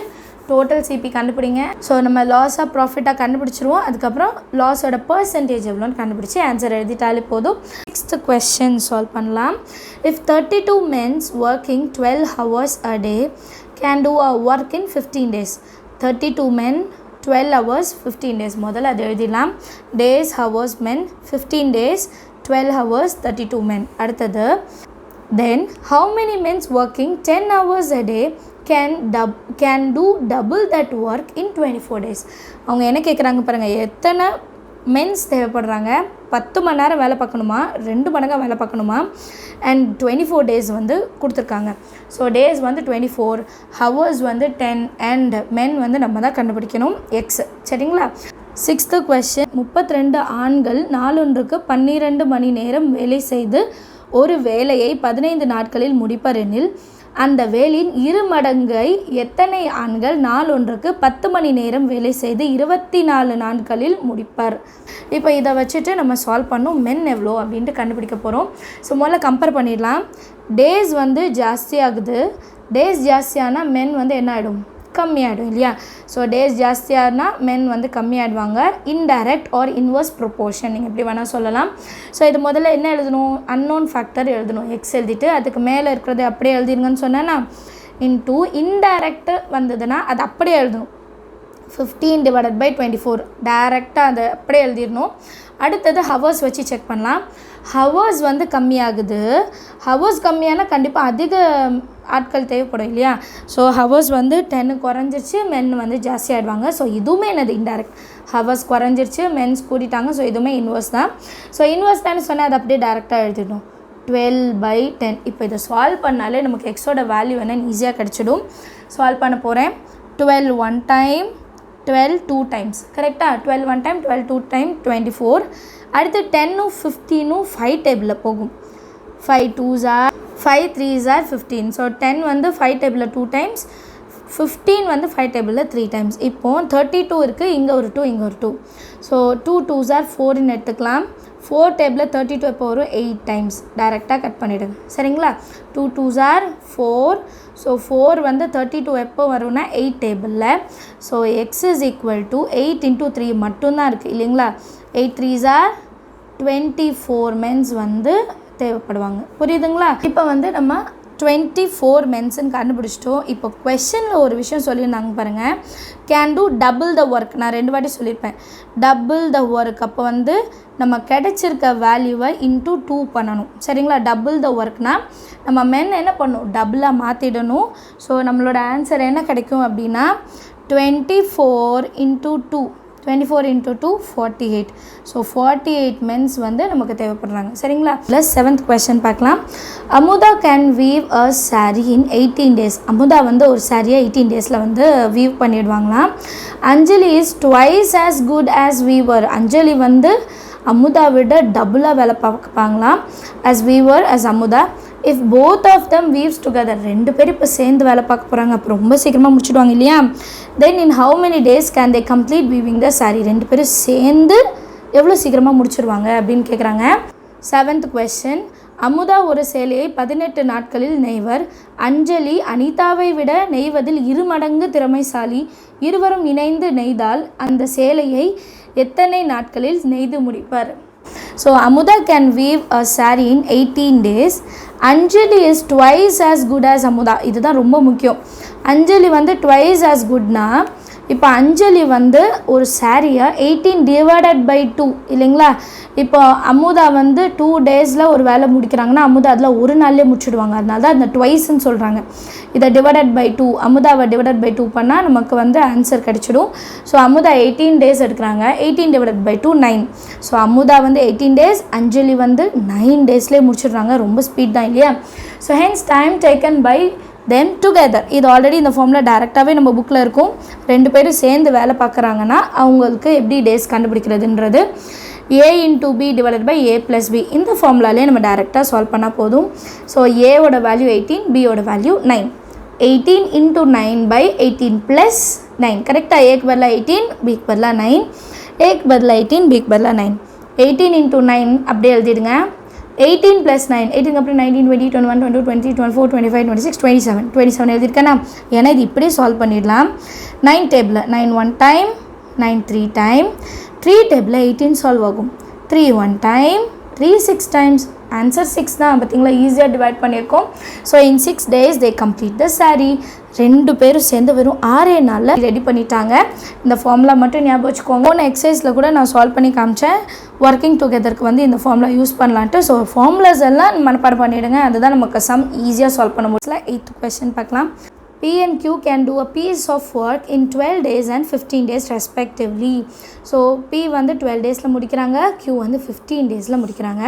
டோட்டல் சிபி கண்டுபிடிங்க ஸோ நம்ம லாஸ் ஆஃப் ப்ராஃபிட்டாக கண்டுபிடிச்சிருவோம் அதுக்கப்புறம் லாஸோட பர்சன்டேஜ் எவ்வளோன்னு கண்டுபிடிச்சி ஆன்சர் எழுதிட்டாலே போதும் நெக்ஸ்ட் கொஸ்டின் சால்வ் பண்ணலாம் if 32 men working 12 hours a day can do a work in 15 days 32 men 12 hours 15 days முதல்ல அது எழுதிடலாம் days hours men 15 days 12 hours 32 men அடுத்தது then how many men working 10 hours a day can do double that work in 24 days அவங்க என்ன கேட்குறாங்க பாருங்கள் எத்தனை men's தேவைப்படுறாங்க 10 மணி நேரம் வேலை பார்க்கணுமா 2 மடங்காக வேலை பார்க்கணுமா அண்ட் 24 days வந்து கொடுத்துருக்காங்க ஸோ டேஸ் வந்து 24 ஹவர்ஸ் வந்து 10 அண்ட் மென் வந்து நம்ம தான் கண்டுபிடிக்கணும் எக்ஸ் சரிங்களா 6th question 32 ஆண்கள் நாளொன்றுக்கு 12 மணி நேரம் வேலை செய்து ஒரு வேலையை 15 நாட்களில் முடிப்பர் எனில் அந்த வேலையின் 2 மடங்கை எத்தனை ஆண்கள் நாளொன்றுக்கு 10 மணி நேரம் வேலை செய்து 24 நாட்களில் முடிப்பர் இப்போ இதை வச்சுட்டு நம்ம சால்வ் பண்ணோம் மென் எவ்வளோ அப்படின்ட்டு கண்டுபிடிக்க போகிறோம் ஸோ முதல்ல கம்பேர் பண்ணிடலாம் டேஸ் வந்து ஜாஸ்தியாகுது டேஸ் ஜாஸ்தியானால் மென் வந்து என்ன ஆகிடும் கம்மியாகிடும் இல்லையா ஸோ டேஸ் ஜாஸ்தியானா மென் வந்து கம்மியாகிடுவாங்க இன்டைரக்ட் ஆர் இன்வர்ஸ் ப்ரொப்போர்ஷன் நீங்கள் எப்படி வேணால் சொல்லலாம் ஸோ இது முதல்ல என்ன எழுதணும் அன்னோன் ஃபேக்டர் எழுதணும் எக்ஸ் எழுதிட்டு அதுக்கு மேலே இருக்கிறது அப்படியே எழுதிருங்கன்னு சொன்னேன்னா இன்டூ இன்டைரக்ட் வந்ததுன்னா அது அப்படியே எழுதணும் 15 divided by 24 டைரெக்டாக அதை அப்படியே எழுதிடணும் அடுத்தது ஹவர்ஸ் வச்சு செக் பண்ணலாம் ஹவர்ஸ் வந்து கம்மியாகுது ஹவர்ஸ் கம்மியானால் கண்டிப்பாக அதிக ஆட்கள் தேவைப்படும் இல்லையா ஸோ ஹவர்ஸ் வந்து 10 குறைஞ்சிருச்சு மென் வந்து ஜாஸ்தி ஆகிடுவாங்க ஸோ இதுவுமே என்னது இன்டைரக்ட் ஹவர்ஸ் குறைஞ்சிருச்சு மென்ஸ் கூட்டிட்டாங்க ஸோ இதுவுமே இன்வர்ஸ் தான் ஸோ இன்வர்ஸ் தானே சொன்னால் அது அப்படியே டேரெக்டாக எழுதிடணும் 12/10 இப்போ இதை சால்வ் பண்ணாலே நமக்கு எக்ஸோட வேல்யூ என்னன்னு ஈஸியாக கிடச்சிடும் சால்வ் பண்ண போகிறேன் 12 1 time 12 2 times கரெக்டாக 12 1 time 12 2 time 24 அடுத்து 10 15 5 டேபிளில் போகும் 5 2s are 5 3s are 15 so 10 வந்து 5 டேபிளில் 2 times 15 வந்து 5 டேபிளில் 3 times இப்போது 32 இருக்குது இங்கே ஒரு 2 இங்கே ஒரு 2 ஸோ 2 2s are 4ன்னு எடுத்துக்கலாம் 4 டேபிளில் 32 எப்போ வரும் 8 times டைரெக்டாக கட் பண்ணிவிடுங்க சரிங்களா 2 2s are 4 ஸோ 4 வந்து 32 எப்போ வரும்னா 8 டேபிளில் so x is equal to 8 into 3 மட்டும்தான் இருக்குது இல்லைங்களா 8 3s are 24 மென்ஸ் வந்து தேவைப்படுவாங்க புரியுதுங்களா இப்போ வந்து நம்ம 24 மென்ஸ்ன்னு கண்டுபிடிச்சிட்டோம் இப்போ கொஷனில் ஒரு விஷயம் சொல்லியிருந்தாங்க பாருங்கள் can do double the work நான் 2 வாட்டி சொல்லியிருப்பேன் டபுள் த ஒர்க் அப்போ வந்து நம்ம கிடைச்சிருக்க வேல்யூவை இன்டூ 2 பண்ணணும் சரிங்களா டபுள் த ஒர்க்னால் நம்ம மென் என்ன பண்ணணும் டபுளாக மாற்றிடணும் ஸோ நம்மளோட ஆன்சர் என்ன கிடைக்கும் அப்படின்னா 24 into 2 24 into 2 48 ஸோ 48 மென்ஸ் வந்து நமக்கு தேவைப்படுறாங்க சரிங்களா ப்ளஸ் 7th question பார்க்கலாம் Amudha can weave a sari in 18 days Amudha வந்து ஒரு சாரியை 18 daysல வந்து வீவ் பண்ணிடுவாங்களாம் Anjali is twice as good as weaver Anjali வந்து அமுதா விட டபுளாக வேலை பார்ப்பாங்களாம் as weaver as Amudha if both of them weave together 2 பேர் இப்போ சேர்ந்து வேலை பார்க்க போகிறாங்க அப்போ ரொம்ப சீக்கிரமாக முடிச்சுடுவாங்க இல்லையா then in how many days can they complete weaving the sari 2 பேரும் சேர்ந்து எவ்வளோ சீக்கிரமாக முடிச்சிடுவாங்க அப்படின்னு கேட்குறாங்க 7th question அமுதா ஒரு சேலையை 18 நாட்களில் நெய்வர் அஞ்சலி அனிதாவை விட நெய்வதில் 2 மடங்கு திறமைசாலி இருவரும் இணைந்து நெய்தால் அந்த சேலையை எத்தனை நாட்களில் நெய்து முடிப்பார் so Amudha can weave a sari in 18 days Anjali is twice as good as Amudha இதுதான் ரொம்ப முக்கியம் அஞ்சலி வந்து ட்வைஸ் ஆஸ் குட்னா இப்போ அஞ்சலி வந்து ஒரு சாரியை 18 டிவைடட் பை 2 இல்லைங்களா. இப்போ அமுதா வந்து 2 டேஸில் ஒரு வேலை முடிக்கிறாங்கன்னா அமுதா அதில் ஒரு நாள்லேயே முடிச்சுடுவாங்க. அதனால தான் அந்த ட்வைஸ்ன்னு சொல்கிறாங்க. இதை டிவைடட் பை 2, அமுதாவை டிவைடட் பை 2 பண்ணால் நமக்கு வந்து ஆன்சர் கிடச்சிடும். ஸோ அமுதா 18 டேஸ் எடுக்கிறாங்க. 18 டிவைடட் பை 2 9. ஸோ அமுதா வந்து 18 டேஸ், அஞ்சலி வந்து 9 டேஸ்லேயே முடிச்சிடுறாங்க. ரொம்ப ஸ்பீட் தான் இல்லையா. So hence time taken by them together. இது ஆல்ரெடி இந்த ஃபார்மில் டேரெக்டாகவே நம்ம புக்கில் இருக்கும். ரெண்டு பேரும் சேர்ந்து வேலை பார்க்குறாங்கன்னா அவங்களுக்கு எப்படி days கண்டுபிடிக்கிறதுன்றது a into b divided by a plus b இந்த ஃபார்முலாலே நம்ம டேரெக்டாக சால்வ் பண்ணால் போதும். ஸோ ஏவோட வேல்யூ 18, பியோட வேல்யூ 9. 18 into 9 by 18 plus 9. கரெக்டாக ஏக்கு பதிலாக 18, பிக்கு பதிலாக 9. ஏக்கு பதிலாக 18, பிக்கு பதிலாக 9. 18 into 9 அப்படியே எழுதிடுங்க. 18 plus 9, 18 அப்புறம் 19, 20, 21, 22, 20, 24, 25, 26, 27. 27 எழுதியிருக்கேன்னா ஏன்னா இது இப்படியே சால்வ் பண்ணிடலாம். 9 table 9 1 time, 9 3 time. 3 table 18 solve ஆகும். 3 1 டைம், 3 6 டைம்ஸ். ஆன்சர் 6 தான். பார்த்தீங்களா, ஈஸியாக டிவைட் பண்ணியிருக்கோம். So in 6 days they complete the saree. ரெண்டு பேரும் சேர்ந்து வெறும் 6 நாளில் ரெடி பண்ணிட்டாங்க. இந்த ஃபார்முலா மட்டும் ஞாபகம் வச்சுக்கோங்க. ஒன்று எக்ஸசைஸில் கூட நான் சால்வ் பண்ணி காமிச்சேன். ஒர்க்கிங் டுகெதருக்கு வந்து இந்த ஃபார்முலா யூஸ் பண்ணலான்ட்டு. ஸோ ஃபார்முலாஸ் எல்லாம் மனப்பாடம் பண்ணிவிடுங்க. அதுதான் நமக்கு சம் ஈஸியாக சால்வ் பண்ண முடியல. 8th question பார்க்கலாம். P and Q can do a piece of work in 12 days and 15 days respectively. So P வந்து 12 daysல முடிக்கிறாங்க, Q வந்து 15 daysல முடிக்கிறாங்க.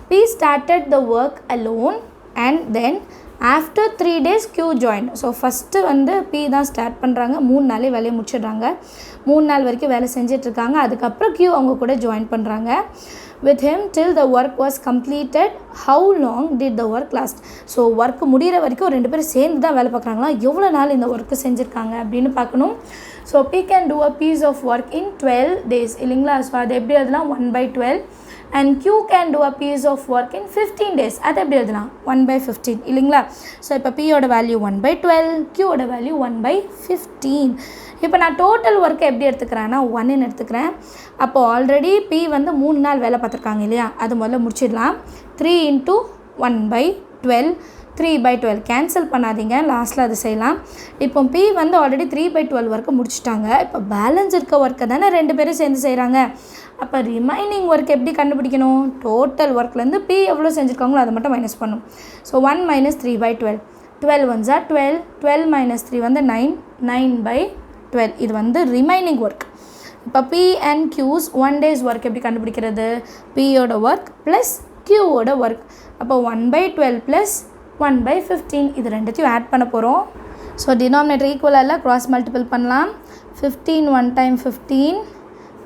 P started the work alone and then after 3 days Q joined. So first வந்து P தான் start பண்ணுறாங்க. 3 நாளே வேலையை முடிச்சிடுறாங்க. 3 நாள் வரைக்கும் வேலை செஞ்சிட்ருக்காங்க. அதுக்கப்புறம் Q அவங்க கூட ஜாயின் பண்ணுறாங்க. with him till the work was completed. how long did the work last? So work முடிகிற வரைக்கும் ரெண்டு பேரும் சேர்ந்து தான் வேலை பார்க்குறாங்களா, எவ்வளோ நாள் இந்த ஒர்க்கு செஞ்சுருக்காங்க அப்படின்னு பார்க்கணும். So P can do a piece of work in 12 days இல்லைங்களா. ஸோ அது எப்படி எழுதலாம், 1/12. and Q can do a piece of work in 15 days. அது எப்படி எழுதலாம், 1/15 இல்லைங்களா. ஸோ இப்போ Pயோட வேல்யூ 1/12, Qயோட வேல்யூ 1/15. இப்போ நான் டோட்டல் ஒர்க்கை எப்படி எடுத்துக்கிறேன்னா 1ன்னு எடுத்துக்கிறேன். அப்போது ஆல்ரெடி P வந்து 3 நாள் வேலை பார்த்துருக்காங்க இல்லையா, அது முதல்ல முடிச்சிடலாம். 3 into 1/12, 3/12 கேன்சல் பண்ணாதீங்க, லாஸ்ட்டில் அது செய்யலாம். இப்போ P வந்து ஆல்ரெடி 3/12 ஒர்க்கை முடிச்சிட்டாங்க. இப்போ பேலன்ஸ் இருக்க ஒர்க்கை தானே ரெண்டு பேரும் சேர்ந்து செய்கிறாங்க. அப்போ ரிமைனிங் ஒர்க் எப்படி கண்டுபிடிக்கணும், டோட்டல் ஒர்க்லேருந்து P எவ்வளோ செஞ்சுருக்காங்களோ அதை மட்டும் மைனஸ் பண்ணும். ஸோ 1 - 3/12, 12 1s are 12, 12 - 3 வந்து 9, 9/12. இது வந்து ரிமைனிங் ஒர்க். இப்போ P and Q's 1 days work எப்படி கண்டுபிடிக்கிறது, Pயோட ஒர்க் ப்ளஸ் Qவோட ஒர்க். அப்போ 1/12 ப்ளஸ் 1/15 இது ரெண்டுத்தையும் ஆட் பண்ண போகிறோம். ஸோ டினாமினேட்டர் ஈக்குவலாக இல்லை, க்ராஸ் மல்டிபிள் பண்ணலாம். 15 1 time 15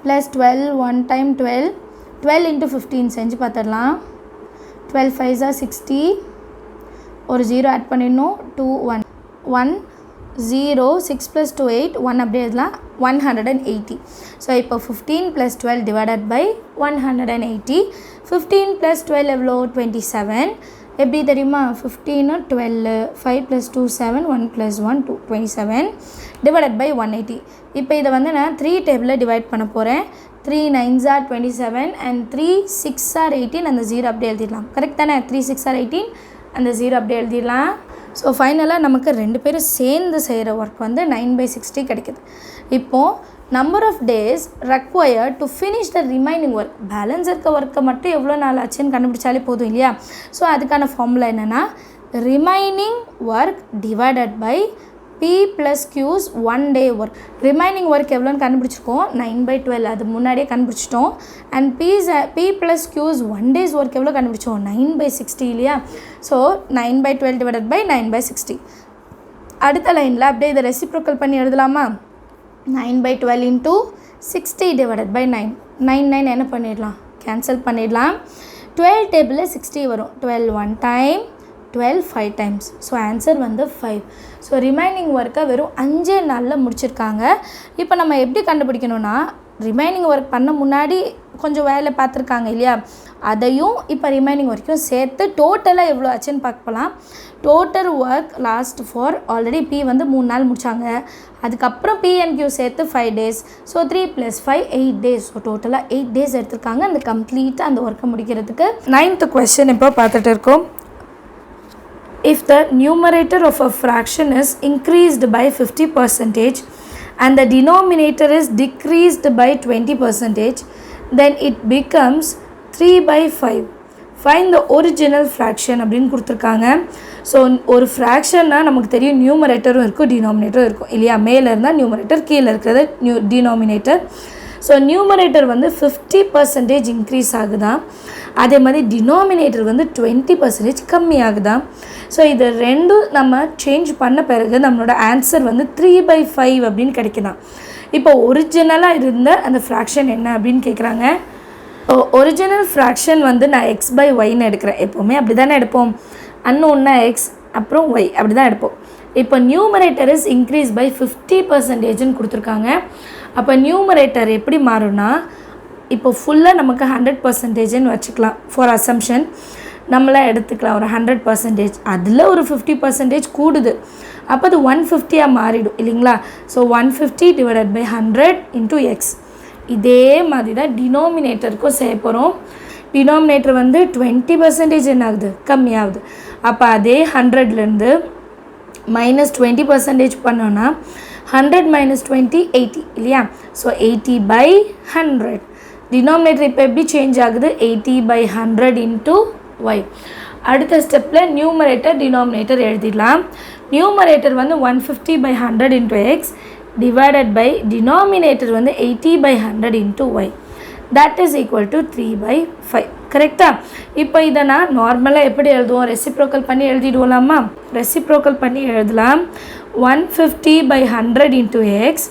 ப்ளஸ் 12 1 time 12, 12 into 15 செஞ்சு பார்த்துடலாம். 12 5s are 60, ஒரு 0 ஆட் பண்ணிடணும். 2 1 1 0, 6 + 2 8, 1 அப்படியே எழுதலாம், 180. ஸோ இப்போ 15 + 12 டிவைடட் பை 180. 15 + 12 எவ்வளோ, 27. எப்படி தெரியுமா, 15 12, 5 + 2 7, 1 + 1 2, 27 டிவைடட் பை 180. இப்போ இதை வந்து நான் 3 டேபிளில் டிவைட் பண்ண போகிறேன். 3 9s are 27 and 3 6 are 18. அந்த 0 அப்படியே எழுதிடலாம். கரெக்ட் தானே, 3 6 are 18, அந்த 0 அப்படியே எழுதிடலாம். ஸோ ஃபைனலாக நமக்கு ரெண்டு பேரும் சேர்ந்து செய்கிற ஒர்க் வந்து 9/60 கிடைக்குது. இப்போது number of days required to finish the remaining work, balance இருக்க ஒர்க்கை மட்டும் எவ்வளோ நாள் ஆச்சுன்னு கண்டுபிடிச்சாலே போதும் இல்லையா. ஸோ அதுக்கான ஃபார்முலா என்னென்னா, remaining work divided by P + Q's 1 day work. Remaining work எவ்வளோன்னு கண்டுபிடிச்சிருக்கோம், 9/12, அது முன்னாடியே கண்டுபிடிச்சிட்டோம். And P + Q's 1 days work எவ்வளோ கண்டுபிடிச்சோம், 9/60 இல்லையா. So 9/12 divided by 9/60. அடுத்த லைனில் அப்படியே இதை ரெசிப்ரோக்கல் பண்ணி எழுதலாமா. 9/12 into 60 டிவைடட் பை 9, 9 9 என்ன பண்ணிடலாம், கேன்சல் பண்ணிடலாம். 12 டேபிளில் 60 வரும். 12 1 time, 12 5 times. ஸோ ஆன்சர் வந்து 5. ஸோ ரிமைனிங் ஒர்க்கை வெறும் 5 நாளில் முடிச்சிருக்காங்க. இப்போ நம்ம எப்படி கண்டுபிடிக்கணும்னா, ரிமைனிங் ஒர்க் பண்ண முன்னாடி கொஞ்சம் வேலை பார்த்துருக்காங்க இல்லையா, அதையும் இப்போ ரிமைனிங் ஒர்க்கையும் சேர்த்து டோட்டலாக எவ்வளோ ஆச்சுன்னு பார்க்கலாம். Total work last for already P வந்து 3 நாள் முடித்தாங்க. அதுக்கப்புறம் P and Q சேர்த்து 5 days. So 3 + 5 8 days. ஸோ டோட்டலாக 8 days எடுத்திருக்காங்க அந்த கம்ப்ளீட்டாக அந்த ஒர்க்கை முடிக்கிறதுக்கு. 9th question இப்போ பார்த்துட்டு இருக்கோம். If the numerator of a fraction is increased by 50% and the denominator is decreased by 20%, then it becomes 3/5. Find the original fraction அப்படின்னு கொடுத்துருக்காங்க. ஸோ ஒரு ஃப்ராக்ஷன்னா நமக்கு தெரியும் நியூமரேட்டரும் இருக்கும் டினாமினேட்டரும் இருக்கும் இல்லையா. மேலே இருந்தால் நியூமரேட்டர், கீழே இருக்கிறது டினாமினேட்டர். ஸோ நியூமரேட்டர் வந்து 50% இன்க்ரீஸ் ஆகுதான், அதே மாதிரி டினாமினேட்டர் வந்து 20% கம்மி ஆகுதான். ஸோ இது ரெண்டும் நம்ம சேஞ்ச் பண்ண பிறகு நம்மளோட ஆன்சர் வந்து 3/5 அப்படின்னு கிடைக்குதான். இப்போ ஒரிஜினலாக இருந்த அந்த ஃப்ராக்ஷன் என்ன அப்படின்னு கேட்குறாங்க. ஒரிஜினல் ஃப்ராக்ஷன் வந்து நான் x/yன்னு எடுக்கிறேன். எப்போவுமே அப்படி தானே எடுப்போம். அன்னோன்னா எக்ஸ் அப்புறம் ஒய் அப்படி தான் எடுப்போம். இப்போ நியூமரேட்டர் இஸ் இன்க்ரீஸ் பை 50%ன்னு கொடுத்துருக்காங்க. அப்போ நியூமரேட்டர் எப்படி மாறும்னா, இப்போ ஃபுல்லாக நமக்கு 100%ன்னு வச்சுக்கலாம் ஃபார் அசம்ஷன். நம்மளாம் எடுத்துக்கலாம் ஒரு 100%, அதில் ஒரு 50% கூடுது, அப்போ அது 150 மாறிடும் இல்லைங்களா. So 150 divided by 100 into x. இதே மாதிரி தான் டினாமினேட்டருக்கும் செய்ய போகிறோம். டினாமினேட்டர் வந்து 20% என்ன ஆகுது, கம்மியாகுது. அப்போ அதே 100லேருந்து -20% பண்ணோன்னா 100 - 20 80 இல்லையா. ஸோ 80/100. டினாமினேட்டர் இப்போ எப்படி சேஞ்ச் ஆகுது, 80/100 இன்ட்டு ஒய். அடுத்த ஸ்டெப்பில் நியூமரேட்டர் டினாமினேட்டர் எழுதிடலாம். நியூமரேட்டர் வந்து 150/100 into x divided by denominator வந்து 80/100 into y. that is equal to 3/5. கரெக்டா. இப்போ இதை நான் நார்மலாக எப்படி எழுதுவோம், ரெசிப்ரோக்கல் பண்ணி எழுதிடுவோம்லாமா. ரெசிப்ரோக்கல் பண்ணி எழுதலாம். 150/100 இன்ட்டு எக்ஸ்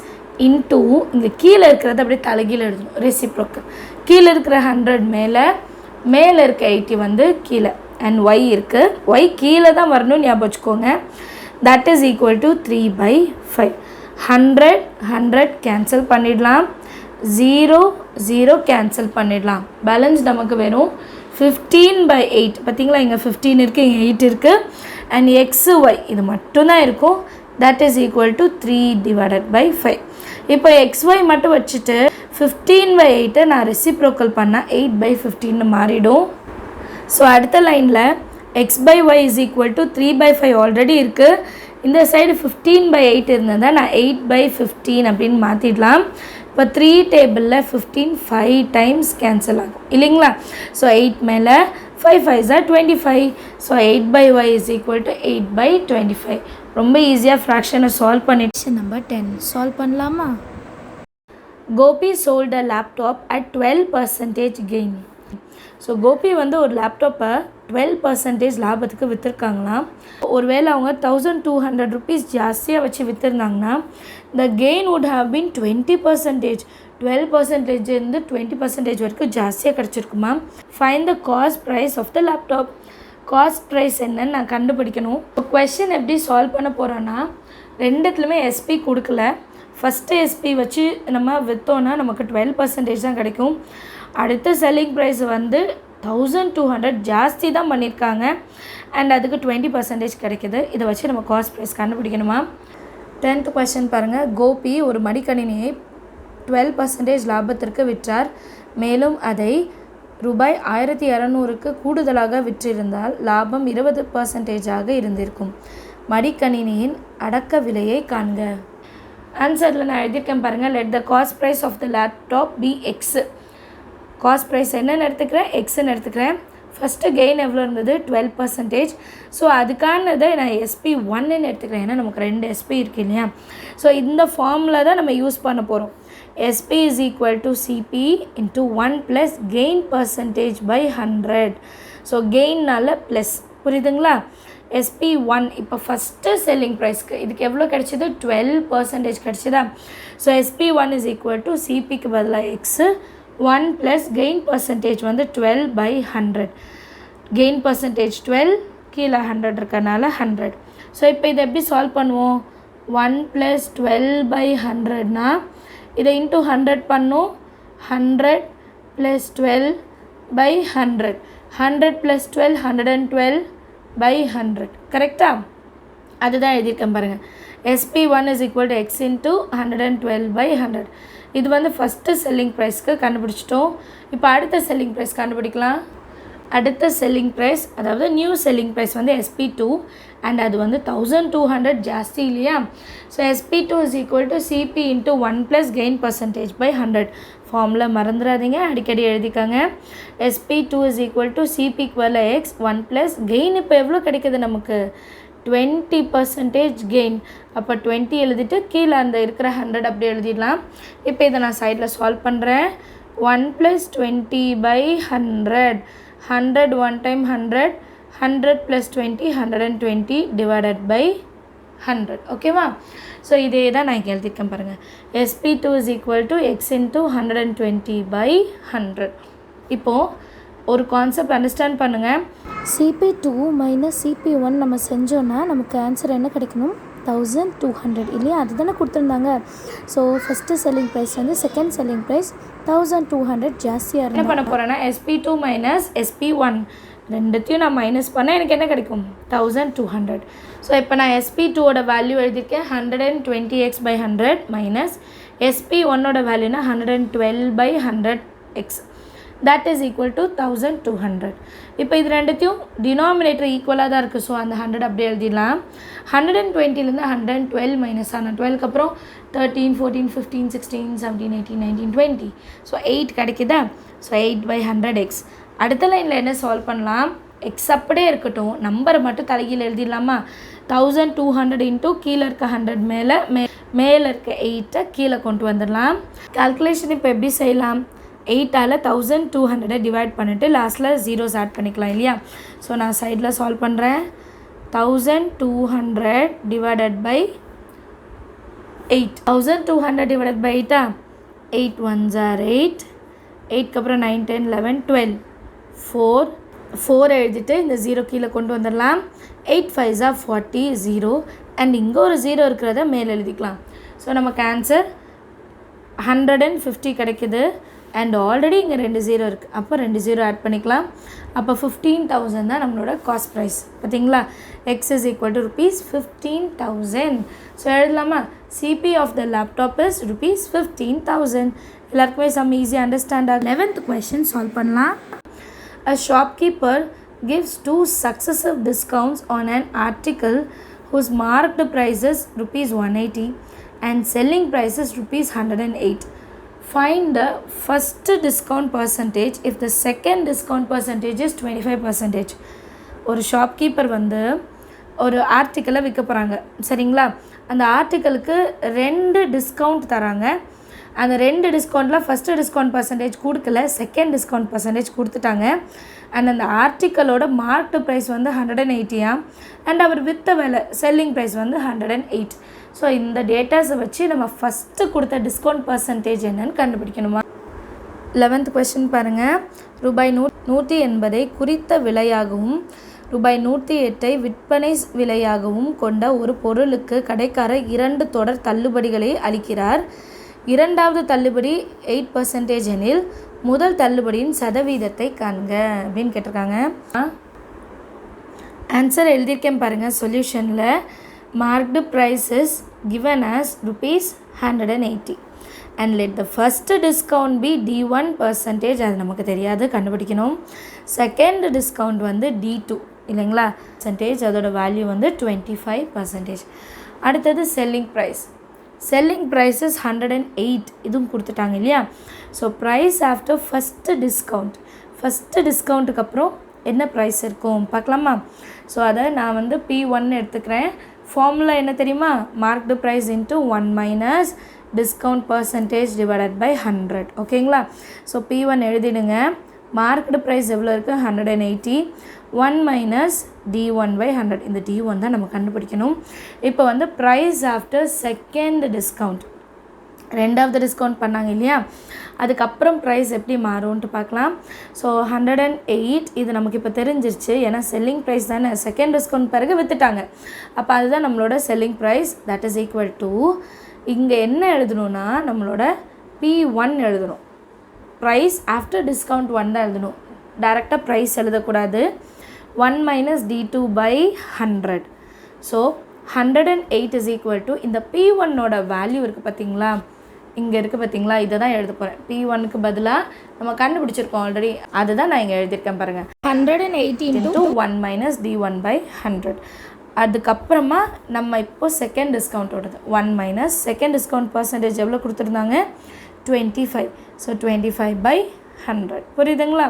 இன்ட்டு இங்கே கீழே இருக்கிறத அப்படியே தலைகீழ எழுதணும். ரெசிப்ரோக்கல் கீழே இருக்கிற 100 மேலே இருக்க 80 வந்து கீழே, அண்ட் ஒய் இருக்குது, ஒய் கீழே தான் வரணும் ஞாபகம் வச்சுக்கோங்க. that is equal to 3/5. 100 cancel பண்ணிடலாம், 0 கேன்சல் பண்ணிடலாம். பேலன்ஸ் நமக்கு வேணும் 15/8. பார்த்தீங்களா, இங்கே 15 இருக்குது, இங்கே 8 இருக்குது, அண்ட் எக்ஸு ஒய் இது மட்டும்தான் இருக்கும். that is equal to 3/5. இப்போ xy மட்டும் வச்சுட்டு 15/8 நான் ரெசிப்ரோக்கல் பண்ணால் 8/15 மாறிடும். ஸோ அடுத்த லைனில் x/y is equal to 3/5 already இருக்குது. இந்த சைடு 15/8 இருந்ததை நான் 8/15 அப்படின்னு மாற்றிடலாம். இப்போ 3 டேபிளில் 15 5 டைம்ஸ் கேன்சல் ஆகும் இல்லைங்களா. ஸோ 8 மேலே 5 5s are 25. So 8/y is equal to 8/25. ரொம்ப ஈஸியாக ஃப்ராக்ஷனை சால்வ் பண்ணிடுச்சு. நம்பர் 10 சால்வ் பண்ணலாமா. Gopi sold a laptop at 12% gain. ஸோ கோபி வந்து ஒரு லேப்டாப்பை 12% லாபத்துக்கு விற்றுருக்காங்களாம். ஒருவேளை அவங்க 1200 rupees ஜாஸ்தியாக வச்சு விற்றுருந்தாங்கன்னா the gain would have been 20%. 12% இருந்து 20% வரைக்கும் ஜாஸ்தியாக கிடச்சிருக்குமா. Find the cost price of the laptop. Cost price என்னன்னு நான் கண்டுபிடிக்கணும். கொஸ்டின் எப்படி சால்வ் பண்ண போகிறோன்னா, ரெண்டுத்துலையுமே எஸ்பி கொடுக்கல. ஃபஸ்ட்டு எஸ்பி வச்சு நம்ம விற்றோன்னா நமக்கு 12% தான் கிடைக்கும். அடுத்த செல்லிங் ப்ரைஸ் வந்து 1200 ஜாஸ்தி தான் பண்ணியிருக்காங்க, அண்ட் அதுக்கு 20% கிடைக்கிது. இதை வச்சு நம்ம காஸ்ட் ப்ரைஸ் கண்டுபிடிக்கணுமா. 10th கொஸ்டின் பாருங்கள். கோபி ஒரு மடிக்கணினியை 12% லாபத்திற்கு விற்றார். மேலும் அதை ரூபாய் 1200க்கு கூடுதலாக விற்றிருந்தால் லாபம் 20% இருந்திருக்கும். மடிக்கணினியின் அடக்க விலையை காண்க. ஆன்சரில் நான் எழுதியிருக்கேன் பாருங்கள். Let the cost price of the laptop be x. Cost price என்னென்னு எடுத்துக்கிறேன், எக்ஸுன்னு எடுத்துக்கிறேன். ஃபஸ்ட்டு கெயின் எவ்வளோ இருந்தது, 12%. ஸோ அதுக்கானதை நான் SP 1ன்னு எடுத்துக்கிறேன், ஏன்னா நமக்கு 2 SP இருக்குது இல்லையா. ஸோ இந்த ஃபார்மில் தான் நம்ம யூஸ் பண்ண போகிறோம். SP is equal to CP into 1 plus gain percentage by 100. So கெயின்னால ப்ளஸ், புரியுதுங்களா. SP1 இப்போ ஃபஸ்ட்டு செல்லிங் ப்ரைஸ்க்கு இதுக்கு எவ்வளோ கிடச்சிது, 12% கிடச்சிதா. So SP1 is equal to CPக்கு பதிலாக எக்ஸு 1 plus கெயின் பர்சன்டேஜ் வந்து 12/100. கெயின் பர்சன்டேஜ் 12, கீழே 100 இருக்கனால 100. ஸோ இப்போ இதை எப்படி சால்வ் பண்ணுவோம். 1 plus 12/100னா இதை இன்ட்டு 100 பண்ணும். 100 plus 12/100. 100 plus 12 112/100. கரெக்டா. அதுதான் எழுதியிருக்கேன் பாருங்கள். SP1 is equal to x into 112/100. இது வந்து ஃபஸ்ட்டு செல்லிங் ப்ரைஸ்க்கு கண்டுபிடிச்சிட்டோம். இப்போ அடுத்த செல்லிங் ப்ரைஸ் கண்டுபிடிக்கலாம். அடுத்த செல்லிங் ப்ரைஸ், அதாவது நியூ செல்லிங் ப்ரைஸ் வந்து SP2 அண்ட் அது வந்து 1200 ஜாஸ்தி இல்லையா. So SP2 is equal to CP into 1 plus gain percentage by 100. Formula மறந்துடாதீங்க, அடிக்கடி எழுதிக்காங்க. SP2 இஸ் ஈக்குவல் டு CPக்கு பதில் X 1 ப்ளஸ் கெயின். இப்போ எவ்வளோ கிடைக்குது நமக்கு? 20% கெயின். அப்போ 20 எழுதிட்டு கீழே அந்த இருக்கிற 100 அப்படியே எழுதிடலாம். இப்போ இதை நான் சைடில் சால்வ் பண்ணுறேன். 1 + 20 by 100. 100 1 time 100. 100 + 20 120 divided by 100. ஓகேவா? ஸோ இதே தான் நான் இங்கே எழுதியிருக்கேன் பாருங்கள். SP2 is equal to X into 120 by 100. இப்போது ஒரு கான்செப்ட் அண்டர்ஸ்டாண்ட் பண்ணுங்கள். CP2 மைனஸ் CP1 நம்ம செஞ்சோன்னா நமக்கு ஆன்சர் என்ன கிடைக்கணும்? 1200 இல்லையா? அதுதானே கொடுத்துருந்தாங்க. ஸோ ஃபஸ்ட்டு செல்லிங் ப்ரைஸ் வந்து செகண்ட் செல்லிங் ப்ரைஸ் 1200 ஜாஸ்தியாக என்ன பண்ண போகிறேன்னா SP2 மைனஸ் SP1 ரெண்டுத்தையும் நான் மைனஸ் பண்ணால் எனக்கு என்ன கிடைக்கும்? 1200. ஸோ இப்போ நான் SP2ஓட வேல்யூ எழுதியிருக்கேன் 120x by 100 மைனஸ் SP1ஓட வேல்யூனா 112/100x. that is equal to 1200. இப்போ இது ரெண்டுத்தையும் டினாமினேட்டர் ஈக்குவலாக தான் இருக்குது. ஸோ அந்த 100 அப்படியே எழுதிடலாம். 120லேருந்து 112 மைனஸ் ஆனால் 12க்கு அப்புறம் 13 14 15 16 17 18 19 20. ஸோ 8 கிடைக்குதா? So 8/100x. அடுத்த லைனில் என்ன சால்வ் பண்ணலாம்? எக்ஸ் அப்படியே இருக்கட்டும், நம்பரை மட்டும் தலைகீழ் எழுதிடலாமா? 1200 இன்ட்டு கீழே இருக்க 100 மேலே இருக்க 8 கீழே கொண்டு வந்துடலாம். கால்குலேஷன் இப்போ எப்படி செய்யலாம்? 8ஆல் 1200 டிவைட் பண்ணிவிட்டு லாஸ்ட்டில் ஜீரோஸ் ஆட் பண்ணிக்கலாம் இல்லையா? ஸோ நான் சைடில் சால்வ் பண்ணுறேன். 1200 divided by 8. 1200 divided by 8 8 1s are 8. 8க்கு அப்புறம் 9 10 11 12 4 எழுதிட்டு இந்த ஜீரோ கீழே கொண்டு வந்துடலாம். 8 5s are 40 0 அண்ட் இங்கே ஒரு ஜீரோ இருக்கிறத மேலே எழுதிக்கலாம். ஸோ நமக்கு ஆன்சர் 150 கிடைக்குது. அண்ட் ஆல்ரெடி இங்கே 2 ஜீரோ இருக்குது, அப்போ 2 ஜீரோ ஆட் பண்ணிக்கலாம். அப்போ 15,000 தான் நம்மளோட காஸ்ட் ப்ரைஸ். பார்த்தீங்களா? X is equal to ₹15,000. So எழுதலாமா? CP of the laptop is ₹15,000. எல்லாருக்குமே சம் ஈஸியாக அண்டர்ஸ்டாண்ட் ஆகும். 11th question சால்வ் பண்ணலாம். A shopkeeper gives 2 successive discounts on an article whose marked price is ₹180 and selling price is ₹108. Find the first discount percentage if the second discount percentage is 25%. ஒரு shopkeeper வந்து ஒரு ஆர்டிக்கலை விற்க போகிறாங்க, சரிங்களா? அந்த ஆர்டிக்கலுக்கு 2 discount தராங்க. அந்த 2 டிஸ்கவுண்ட்டில் ஃபஸ்ட்டு டிஸ்கவுண்ட் பர்சன்டேஜ் கொடுக்கல, செகண்ட் டிஸ்கவுண்ட் பர்சன்டேஜ் கொடுத்துட்டாங்க. அண்ட் அந்த ஆர்டிக்கலோட மார்க்டு ப்ரைஸ் வந்து 180 அண்ட் அவர் விற்ற விலை செல்லிங் ப்ரைஸ் வந்து 108. ஸோ இந்த டேட்டாஸை வச்சு நம்ம ஃபஸ்ட்டு கொடுத்த டிஸ்கவுண்ட் பர்சன்டேஜ் என்னன்னு கண்டுபிடிக்கணுமா? 11th question பாருங்கள். ₹180 குறித்த விலையாகவும் ₹108 விற்பனை விலையாகவும் கொண்ட ஒரு பொருளுக்கு கடைக்காரர் 2 தொடர் தள்ளுபடிகளை அளிக்கிறார். இரண்டாவது தள்ளுபடி 8% எனில் முதல் தள்ளுபடியின் சதவீதத்தை காண்க அப்படின்னு கேட்டிருக்காங்க. ஆன்சர் எழுதியிருக்கேன் பாருங்கள். சொல்யூஷனில் marked price is given as ₹180 and let the first discount be D1%. அது நமக்கு தெரியாது, கண்டுபிடிக்கணும். செகண்ட் டிஸ்கவுண்ட் வந்து D2 இல்லைங்களா? பர்சன்டேஜ் அதோட வேல்யூ வந்து 25%. அடுத்தது selling price. Selling price is 108, இதுவும் கொடுத்துட்டாங்க இல்லையா? ஸோ ப்ரைஸ் ஆஃப்டர் ஃபஸ்ட்டு டிஸ்கவுண்ட்டுக்கு அப்புறம் என்ன ப்ரைஸ் இருக்கும் பார்க்கலாமா? ஸோ அதை நான் வந்து P1 எடுத்துக்கிறேன். ஃபார்முலா என்ன தெரியுமா? Marked price into 1 minus discount percentage divided by 100. ஓகேங்களா? So P1 எழுதிடுங்க. மார்க்டு ப்ரைஸ் எவ்வளோ இருக்குது? 180. 1 மைனஸ் D1/100. இந்த D1 தான் நம்ம கண்டுபிடிக்கணும். இப்போ வந்து ப்ரைஸ் ஆஃப்டர் செகண்ட் டிஸ்கவுண்ட், ரெண்டாவது டிஸ்கவுண்ட் பண்ணாங்க இல்லையா? அதுக்கப்புறம் ப்ரைஸ் எப்படி மாறும்ன்ட்டு பார்க்கலாம். ஸோ 108 இது நமக்கு இப்போ தெரிஞ்சிருச்சு, ஏன்னா செல்லிங் ப்ரைஸ் தானே, செகண்ட் டிஸ்கவுண்ட் பிறகு விற்றுட்டாங்க. அப்போ அதுதான் நம்மளோட selling price. That is equal to இங்கே என்ன எழுதணும்னா நம்மளோட P1 எழுதணும். ப்ரைஸ் ஆஃப்டர் டிஸ்கவுண்ட் 1 தான் எழுதணும், டைரெக்டாக ப்ரைஸ் எழுதக்கூடாது. 1 minus D2/100. So 108 is equal to இந்த P1ஓட வேல்யூ இருக்குது பார்த்தீங்களா? இங்கே இருக்குது பார்த்தீங்களா, இதை தான் எழுத போகிறேன். P1க்கு பதிலாக நம்ம கண்டுபிடிச்சிருக்கோம் ஆல்ரெடி, அதுதான் நான் இங்கே எழுதியிருக்கேன் பாருங்கள். 180 into 1 minus d1/100. அதுக்கப்புறமா நம்ம இப்போ செகண்ட் டிஸ்கவுண்ட்டோடது 1 மைனஸ் செகண்ட் டிஸ்கவுண்ட் பர்சன்டேஜ் எவ்வளோ கொடுத்துருந்தாங்க, 25. ஸோ 25/100 புரியுதுங்களா.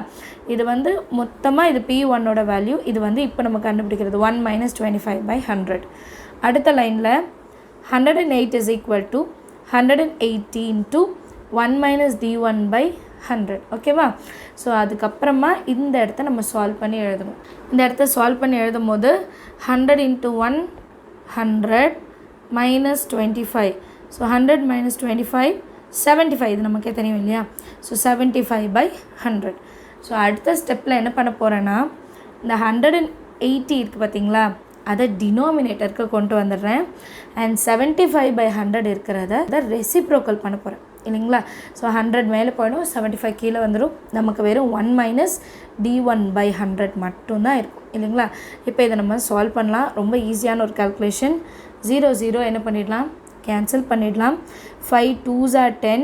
இது வந்து மொத்தமாக இது P1ஓட வேல்யூ, இது வந்து இப்போ நம்ம கண்டுபிடிக்கிறது 1 minus 25/100. அடுத்த லைனில் 108 is equal to 180 into 1 minus d1/100. ஓகேவா. ஸோ அதுக்கப்புறமா இந்த இடத்த நம்ம சால்வ் பண்ணி எழுதணும். இந்த இடத்த சால்வ் பண்ணி எழுதும் போது 100 into 1 100 minus 25. ஸோ 100 minus 25 75, இது நமக்கே தெரியும் இல்லையா. ஸோ 75/100. ஸோ அடுத்த ஸ்டெப்பில் என்ன பண்ண போகிறேன்னா, இந்த 180 இருக்குது பார்த்தீங்களா, அதை டினோமினேட்டருக்கு கொண்டு வந்துடுறேன். அண்ட் 75/100 இருக்கிறத ரெசிப்ரோக்கல் பண்ண போகிறேன் இல்லைங்களா. ஸோ 100 மேலே போயிடும், 75 கீழே வந்துடும். நமக்கு வெறும் 1 minus d1/100 மட்டும்தான் இருக்கும் இல்லைங்களா. இப்போ இதை நம்ம சால்வ் பண்ணலாம். ரொம்ப ஈஸியான ஒரு கால்குலேஷன். 0 0 என்ன பண்ணிடலாம், கேன்சல் பண்ணிடலாம். 5 2s are 10,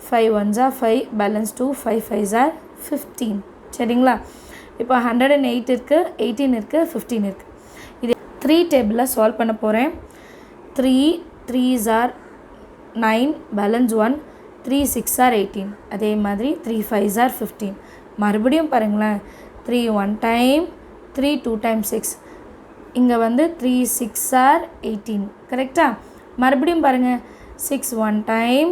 5 1s are 5, balance 2, 5 5s are 15. சரிங்களா. இப்போ 108 இருக்குது, 18 இருக்குது, 15 இருக்குது. இது 3 டேபிளில் சால்வ் பண்ண போகிறேன். 3 3s are 9, பேலன்ஸ் 1, 3 6 are 18. அதே மாதிரி 3 5s are 15. மறுபடியும் பாருங்களேன், 3 1 time, 3 2 times 6. இங்கே வந்து 3 6 are 18 கரெக்டாக. மறுபடியும் பாருங்கள், 6 1 time,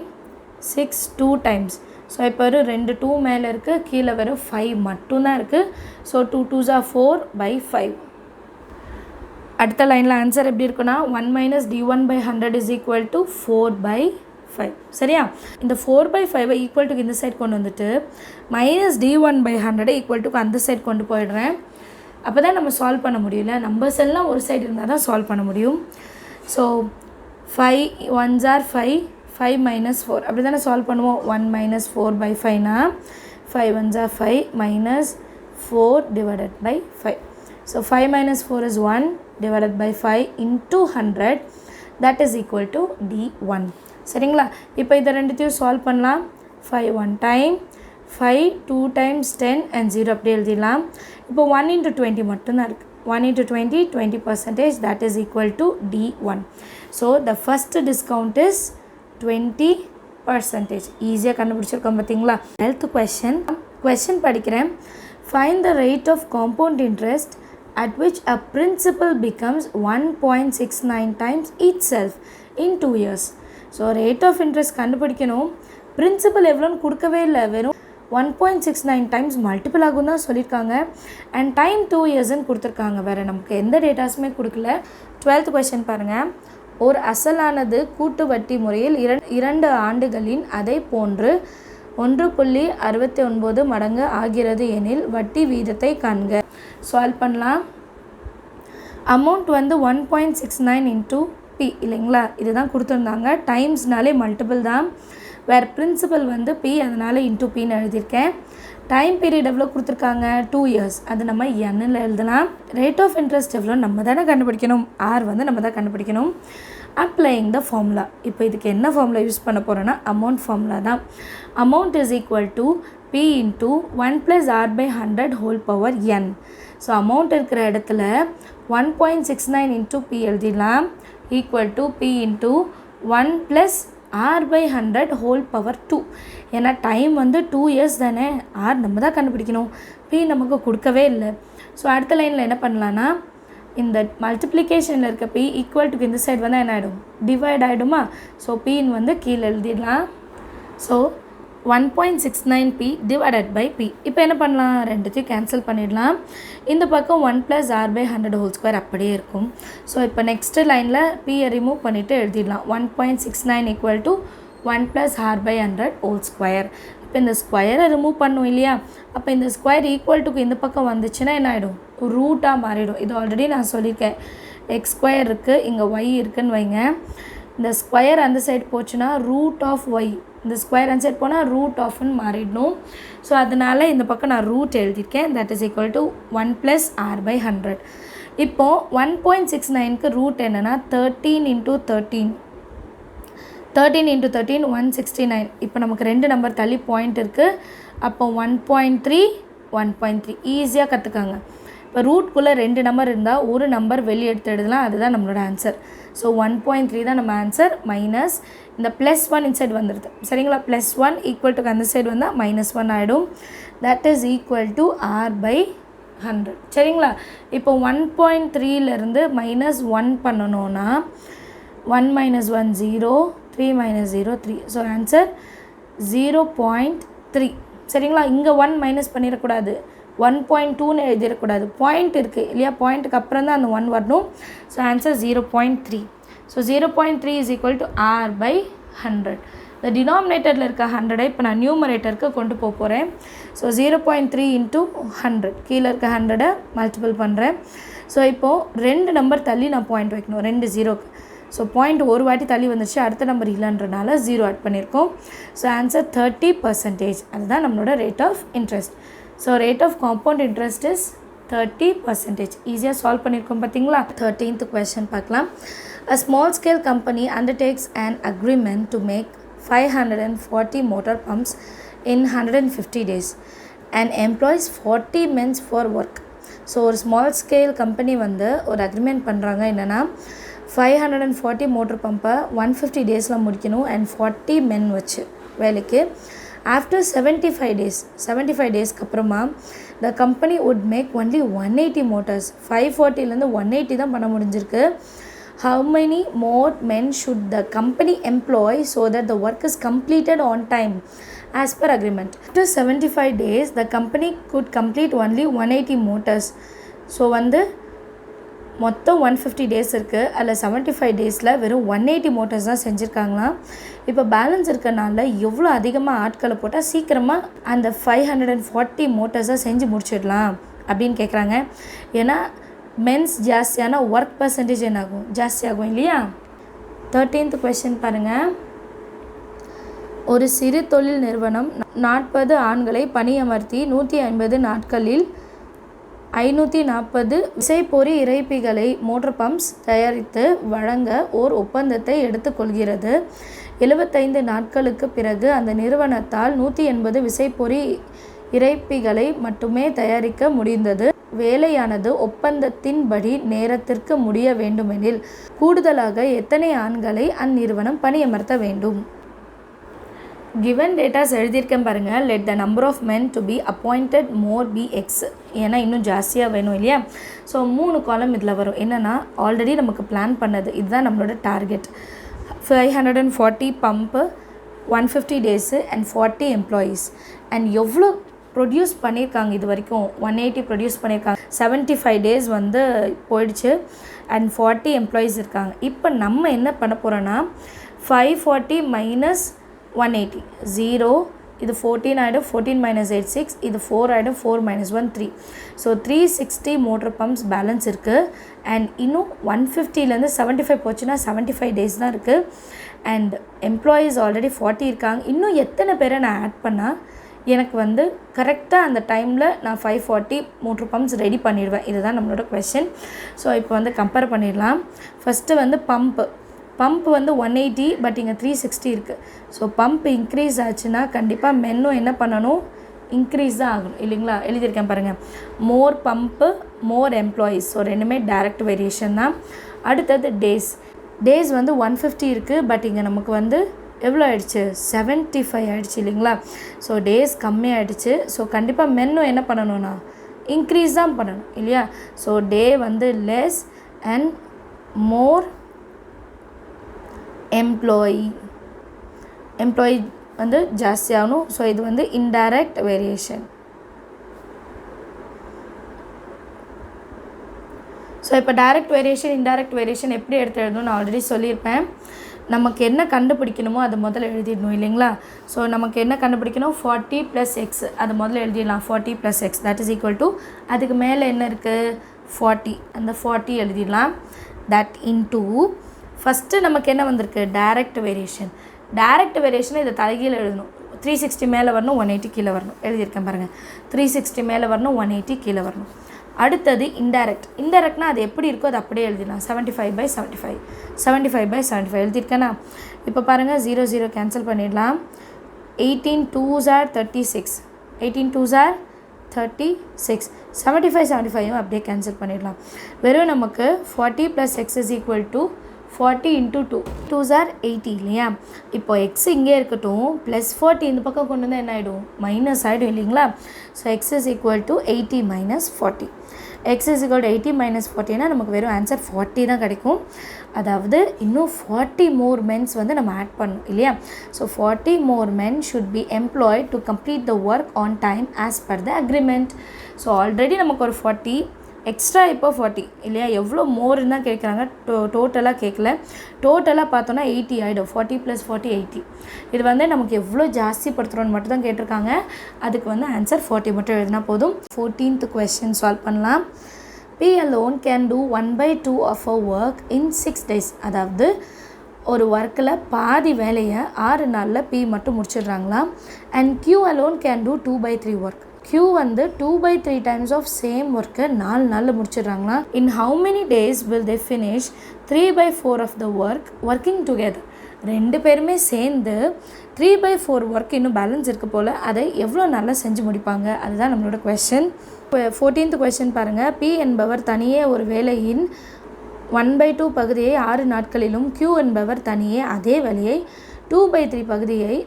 6 2 times. ஸோ இப்போ வெறும் 2 2 மேலே இருக்குது, கீழே வெறும் 5 மட்டும்தான் இருக்குது. So 2 2s are 4/5. அடுத்த லைனில் ஆன்சர் எப்படி இருக்குன்னா, 1 minus d1/100 is equal to 4/5. சரியா. இந்த 4/5 ஈக்குவல் டு இந்த சைட் கொண்டு வந்துட்டு மைனஸ் d1/100 ஈக்குவல் டு அந்த சைட் கொண்டு போயிடுறேன். அப்போ தான் நம்ம சால்வ் பண்ண முடியல. நம்பர்ஸ் எல்லாம் ஒரு சைடு இருந்தால் தான் சால்வ் பண்ண முடியும். ஸோ 5 1s are 5, 5 minus 4 அப்படி தானே சால்வ் பண்ணுவோம். 1 minus 4/5னா 5 1s are 5 minus 4 divided by 5. So 5 minus 4 is 1 divided by 5 into 100, that is equal to d1. சரிங்களா. இப்போ இதை ரெண்டுத்தையும் சால்வ் பண்ணலாம். 5 1 time, 5 2 times 10 and 0 அப்படி எழுதிடலாம். இப்போ 1 into 20 மட்டும்தான் இருக்குது. 1 into 20 20%, that is equal to d1. So the first discount is 20%. ஈஸியாக கண்டுபிடிச்சிருக்கோம் பார்த்தீங்களா. 12th question படிக்கிறேன். Find the rate of compound interest at which a principal becomes 1.69 times itself in 2 years. So rate of interest கண்டுபிடிக்கணும். Principal எவ்வளோன்னு கொடுக்கவே இல்லை, வெறும் 1.69 times multiple ஆகும் தான் சொல்லியிருக்காங்க. அண்ட் டைம் 2 yearsன்னு கொடுத்துருக்காங்க. வேறு நமக்கு எந்த டேட்டாஸுமே கொடுக்கல. 12th question பாருங்கள். ஒரு அசலானது கூட்டு வட்டி முறையில் 2 ஆண்டுகளின் அதை போன்று 1.69 மடங்கு ஆகிறது எனில் வட்டி வீதத்தை காண்க. சால்வ் பண்ணலாம். அமௌண்ட் வந்து 1.69 into P இல்லைங்களா, இதுதான் கொடுத்துருந்தாங்க. டைம்ஸ்னாலே மல்டிபிள் தான். வேறு பிரின்சிபல் வந்து P, அதனால் இன்ட்டு Pன்னு எழுதியிருக்கேன். டைம் பீரியட் எவ்வளோ கொடுத்துருக்காங்க, 2 years, அது நம்ம Nன்னு எழுதலாம். ரேட் ஆஃப் இன்ட்ரெஸ்ட் எவ்வளோ நம்ம தானே கண்டுபிடிக்கணும், ஆர் வந்து நம்ம தான் கண்டுபிடிக்கணும். அப்ளைங் த ஃபார்முலா. இப்போ இதுக்கு என்ன ஃபார்முலா யூஸ் பண்ண போகிறோன்னா, அமௌண்ட் ஃபார்முலா தான். Amount is equal to P into 1 plus r/100 whole power n. So amount இருக்கிற இடத்துல 1.69 into P எழுதிடலாம், equal to P into 1 plus r/100 whole power 2. ஏன்னா டைம் வந்து 2 years தானே, ஆர் நம்ம தான் கண்டுபிடிக்கணும், P நமக்கு கொடுக்கவே இல்லை. ஸோ அடுத்த லைனில் என்ன பண்ணலான்னா, இந்த மல்டிப்ளிகேஷனில் இருக்க P ஈக்குவல் டு இந்த சைடு வந்தால் என்ன ஆகிடும், டிவைட் ஆகிடுமா. ஸோ Pன்னு வந்து கீழே எழுதிடலாம். So 1.69 P divided by P. இப்போ என்ன பண்ணலாம், ரெண்டுத்தையும் கேன்சல் பண்ணிடலாம். இந்த பக்கம் 1 plus r/100 whole square அப்படியே இருக்கும். ஸோ இப்போ நெக்ஸ்ட்டு லைனில் Pயை ரிமூவ் பண்ணிவிட்டு எழுதிடலாம். 1.69 equal to 1 plus r/100 whole square. இப்போ இந்த ஸ்கொயரை ரிமூவ் பண்ணும் இல்லையா, அப்போ இந்த ஸ்கொயர் ஈக்குவல் டுக்கு இந்த பக்கம் வந்துச்சுன்னா என்ன ஆகிடும், ரூட்டாக மாறிடும். இது ஆல்ரெடி நான் சொல்லியிருக்கேன். எக்ஸ் ஸ்கொயர் இருக்குது, இங்கே ஒய் இருக்குதுன்னு வைங்க. இந்த ஸ்கொயர் அந்த சைடு போச்சுன்னா ரூட் ஆஃப் ஒய், இந்த ஸ்கொயர் அந்த சைடு போனால் ரூட் ஆஃப்னு மாறிடணும். ஸோ அதனால் இந்த பக்கம் நான் ரூட் எழுதியிருக்கேன். That is equal to 1 plus r/100. இப்போது 1.69க்கு ரூட் என்னென்னா 13 into 13. 13 into 13 169. இப்போ நமக்கு 2 நம்பர் தள்ளி பாயிண்ட் இருக்குது. அப்போ 1.3 1.3 ஈஸியாக கற்றுக்காங்க. இப்போ ரூட்குள்ளே 2 நம்பர் இருந்தால் ஒரு நம்பர் வெளியே எடுத்து எழுதலாம். அதுதான் நம்மளோட ஆன்சர். ஸோ 1.3 தான் நம்ம ஆன்சர். மைனஸ் இந்த +1 இன்சைட் வந்துடுது. சரிங்களா? +1 ஈக்குவல் டு அந்த சைடு வந்தால் -1 ஆகிடும். That is equal to R/100. சரிங்களா? இப்போ 1.3லேருந்து -1 பண்ணணுன்னா 1 - 1 0, 3 - 0 3. So answer 0.3. சரிங்களா? இங்கே 1 மைனஸ் பண்ணிடக்கூடாது. 1.2ன்னு எழுதிடக்கூடாது. பாயிண்ட் இருக்குது இல்லையா? பாயிண்ட்டுக்கு அப்புறம் தான் அந்த 1 வரணும். So answer 0.3. So 0.3 is equal to R/100. இந்த டினாமினேட்டரில் இருக்க 100ஐ இப்போ நான் நியூமரேட்டருக்கு கொண்டு போகிறேன். ஸோ 0.3 இன்ட்டு 100 கீழே இருக்க 100ஐ மல்டிபிள் பண்ணுறேன். ஸோ இப்போது 2 நம்பர் தள்ளி நான் பாயிண்ட் வைக்கணும், 2 0க்கு. ஸோ பாயிண்ட் ஒரு வாட்டி தள்ளி வந்துச்சு, அடுத்த நம்பர் இல்லைன்றனால 0 ஆட் பண்ணியிருக்கோம். So answer 30%. அதுதான் நம்மளோட rate of interest. So rate of compound interest is 30%. ஈஸியாக சால்வ் பண்ணியிருக்கோம் பார்த்தீங்களா? 13th question பார்க்கலாம். A small scale company undertakes an agreement to make 540 motor pumps in 150 days and employs 40 men for work. So ஒரு small scale company வந்து ஒரு agreement பண்ணுறாங்க. என்னென்னா 540 motor பம்பை 150 டேஸில் முடிக்கணும் அண்ட் 40 men வச்சு வேலைக்கு. ஆஃப்டர் 75 டேஸ்க்கு அப்புறமா the company would make only 180 motors. 540லேருந்து 180 தான் பண்ண முடிஞ்சிருக்கு. How many more men should the company employ so that the work is completed on time as per agreement? After 75 days, the company could complete only 180 motors. So வந்து மொத்தம் 150 days இருக்குது. அதில் 75 டேஸில் வெறும் 180 மோட்டர்ஸ் தான் செஞ்சுருக்காங்களாம். இப்போ பேலன்ஸ் இருக்கனால எவ்வளோ அதிகமாக ஆட்களை போட்டால் சீக்கிரமாக அந்த 540 மோட்டர்ஸாக செஞ்சு முடிச்சிடலாம் அப்படின்னு கேட்குறாங்க. ஏன்னா மென்ஸ் ஜாஸ்தியான ஒர்க் பர்சன்டேஜ் என்னாகும்? ஜாஸ்தியாகும் இல்லையா? 13th question பாருங்கள். ஒரு சிறு தொழில் நிறுவனம் 40 ஆண்களை பணியமர்த்தி 150 நாட்களில் 540 விசைப்பொறி இறைப்பிகளை மோட்டர் பம்ப்ஸ் தயாரித்து வழங்க ஓர் ஒப்பந்தத்தை எடுத்துக்கொள்கிறது. 75 நாட்களுக்கு பிறகு அந்த நிறுவனத்தால் 180 விசைப்பொறி இறைப்பிகளை மட்டுமே தயாரிக்க முடிந்தது. வேலையானது ஒப்பந்தத்தின்படி நேரத்திற்கு முடிய வேண்டுமெனில் கூடுதலாக எத்தனை ஆண்களை அந்நிறுவனம் பணியமர்த்த வேண்டும்? கிவன் டேட்டாஸ் எழுதியிருக்கேன் பாருங்கள். Let the number of men to be appointed more be x. ஏன்னா இன்னும் ஜாஸ்தியாக வேணும் இல்லையா? ஸோ 3 காலம் இதில் வரும். என்னென்னா ஆல்ரெடி நமக்கு பிளான் பண்ணது இதுதான் நம்மளோட target. 540 pump, 150 days and 40 employees. And எவ்வளோ ப்ரொடியூஸ் பண்ணியிருக்காங்க இது வரைக்கும்? 180 ப்ரொடியூஸ் பண்ணியிருக்காங்க. 75 டேஸ் வந்து போயிடுச்சு அண்ட் 40 எம்ப்ளாயீஸ் இருக்காங்க. இப்போ நம்ம என்ன பண்ண போகிறோன்னா 540 மைனஸ் 180 0, இது 14 ஆகிடும். 14 - 8 6, இது 4 ஆகிடும். 4 - 1 3. ஸோ 360 மோட்டர் பம்ப்ஸ் பேலன்ஸ் இருக்குது. அண்ட் இன்னும் 150லேருந்து 75 போச்சுன்னா 75 டேஸ் தான் இருக்குது. அண்ட் எம்ப்ளாயீஸ் ஆல்ரெடி 40 இருக்காங்க. இன்னும் எத்தனை பேரை நான் ஆட் பண்ணால் எனக்கு வந்து கரெக்டாக அந்த டைமில் நான் 540 மோட்டர் பம்ப்ஸ் ரெடி பண்ணிடுவேன்? இதுதான் நம்மளோட கொஸ்டின். ஸோ இப்போ வந்து கம்பேர் பண்ணிடலாம். ஃபஸ்ட்டு வந்து பம்ப் வந்து 180, பட் இங்கே 360 இருக்குது. ஸோ பம்ப் இன்க்ரீஸ் ஆச்சுன்னா கண்டிப்பாக மென்னும் என்ன பண்ணணும்? இன்க்ரீஸ் தான் ஆகணும் இல்லைங்களா? எழுதியிருக்கேன் பாருங்கள். மோர் பம்ப்பு மோர் எம்ப்ளாயீஸ். ஸோ ரெண்டுமே டைரக்ட் வேரியேஷன் தான். அடுத்தது டேஸ் வந்து 150 இருக்குது, பட் இங்கே நமக்கு வந்து எவ்வளோ ஆயிடுச்சு? 75 ஆகிடுச்சு இல்லைங்களா? So days கம்மியாகிடுச்சு. ஸோ கண்டிப்பாக மென்னும் என்ன பண்ணணும்னா இன்க்ரீஸ் தான் பண்ணணும் இல்லையா? ஸோ டே வந்து லெஸ் அண்ட் மோர் எம்ப்ளாயி வந்து ஜாஸ்தியாகணும். ஸோ இது வந்து இன்டைரக்ட் வேரியேஷன். ஸோ இப்போ டைரக்ட் வேரியேஷன் இன்டைரக்ட் வேரியேஷன் எப்படி எடுத்து எழுதணும் நான் ஆல்ரெடி சொல்லியிருப்பேன். நமக்கு என்ன கண்டுபிடிக்கணுமோ அதை முதல்ல எழுதிடணும் இல்லைங்களா? ஸோ நமக்கு என்ன கண்டுபிடிக்கணும்? 40 + x. அதை முதல்ல எழுதிடலாம். 40 + x that is equal to அதுக்கு மேலே என்ன இருக்குது? 40. அந்த 40 எழுதிடலாம். தட் இன்டூ ஃபஸ்ட்டு நமக்கு என்ன வந்திருக்கு? Direct variation. டைரக்ட் வேரியேஷனை இதை தலைகீழ் எழுதணும். 360 மேலே வரணும், 180 கீழே வரணும். எழுதியிருக்கேன் பாருங்கள். 360 மேலே வரணும், 180 கீழே வரணும். அடுத்தது இன்டைரக்ட்னா அது எப்படி இருக்கோ அது அப்படியே எழுதிடலாம். 75/75 எழுதியிருக்கேன்னா இப்போ பாருங்கள் 0 0 கேன்சல் பண்ணிடலாம். 18 2s are 36 18 2s are 36 75 அப்படியே கேன்சல் பண்ணிடலாம். வெறும் நமக்கு 40 + x is equal to 40 × 2 2s are 80 இல்லையா. இப்போ எக்ஸ் இங்கே இருக்கட்டும், +40 இந்த பக்கம் கொண்டு வந்தால் என்ன ஆகிடும், மைனஸ் ஆகிடும் இல்லைங்களா. So x is equal to 80 - 40. x is equal to 80 - 40னா நமக்கு வெறும் ஆன்சர் 40 தான் கிடைக்கும். அதாவது இன்னும் 40 more men வந்து நம்ம ஆட் பண்ணணும் இல்லையா. So 40 more men should be employed to complete the work on time as per the agreement. So already நமக்கு ஒரு 40 எக்ஸ்ட்ரா இப்போ 40 இல்லையா. எவ்வளோ மோர்னு தான் கேட்குறாங்க, டோட்டலாக கேட்கல. டோட்டலாக பார்த்தோன்னா 80 ஆகிடும். 40 + 40 80. இது வந்து நமக்கு எவ்வளோ ஜாஸ்தி படுத்துகிறோன்னு மட்டும் தான் கேட்டிருக்காங்க. அதுக்கு வந்து ஆன்சர் 40 மட்டும் எழுதினா போதும். 14th கொஸ்டின் சால்வ் பண்ணலாம். P alone can do 1/2 of a work in 6 days. அதாவது ஒரு ஒர்க்கில் பாதி வேலையை 6 நாளில் P மட்டும் முடிச்சிடுறாங்களாம். And Q alone can do 2/3 work. Q வந்து 2/3 times of same ஒர்க்கை 4 நாளில் முடிச்சிடுறாங்களா. In how many days will they finish 3/4 of the work working together? ரெண்டு பேருமே சேர்ந்து 3/4 ஒர்க் இன்னும் பேலன்ஸ் இருக்க போல் அதை எவ்வளோ நாளில் செஞ்சு முடிப்பாங்க, அதுதான் நம்மளோட கொஸ்டின். 14th கொஸ்டின் பாருங்கள். P என்பவர் தனியே ஒரு வேலையின் 1/2 பகுதியை 6 நாட்களிலும், Q என்பவர் தனியே அதே வேலையை 2/3 பகுதியை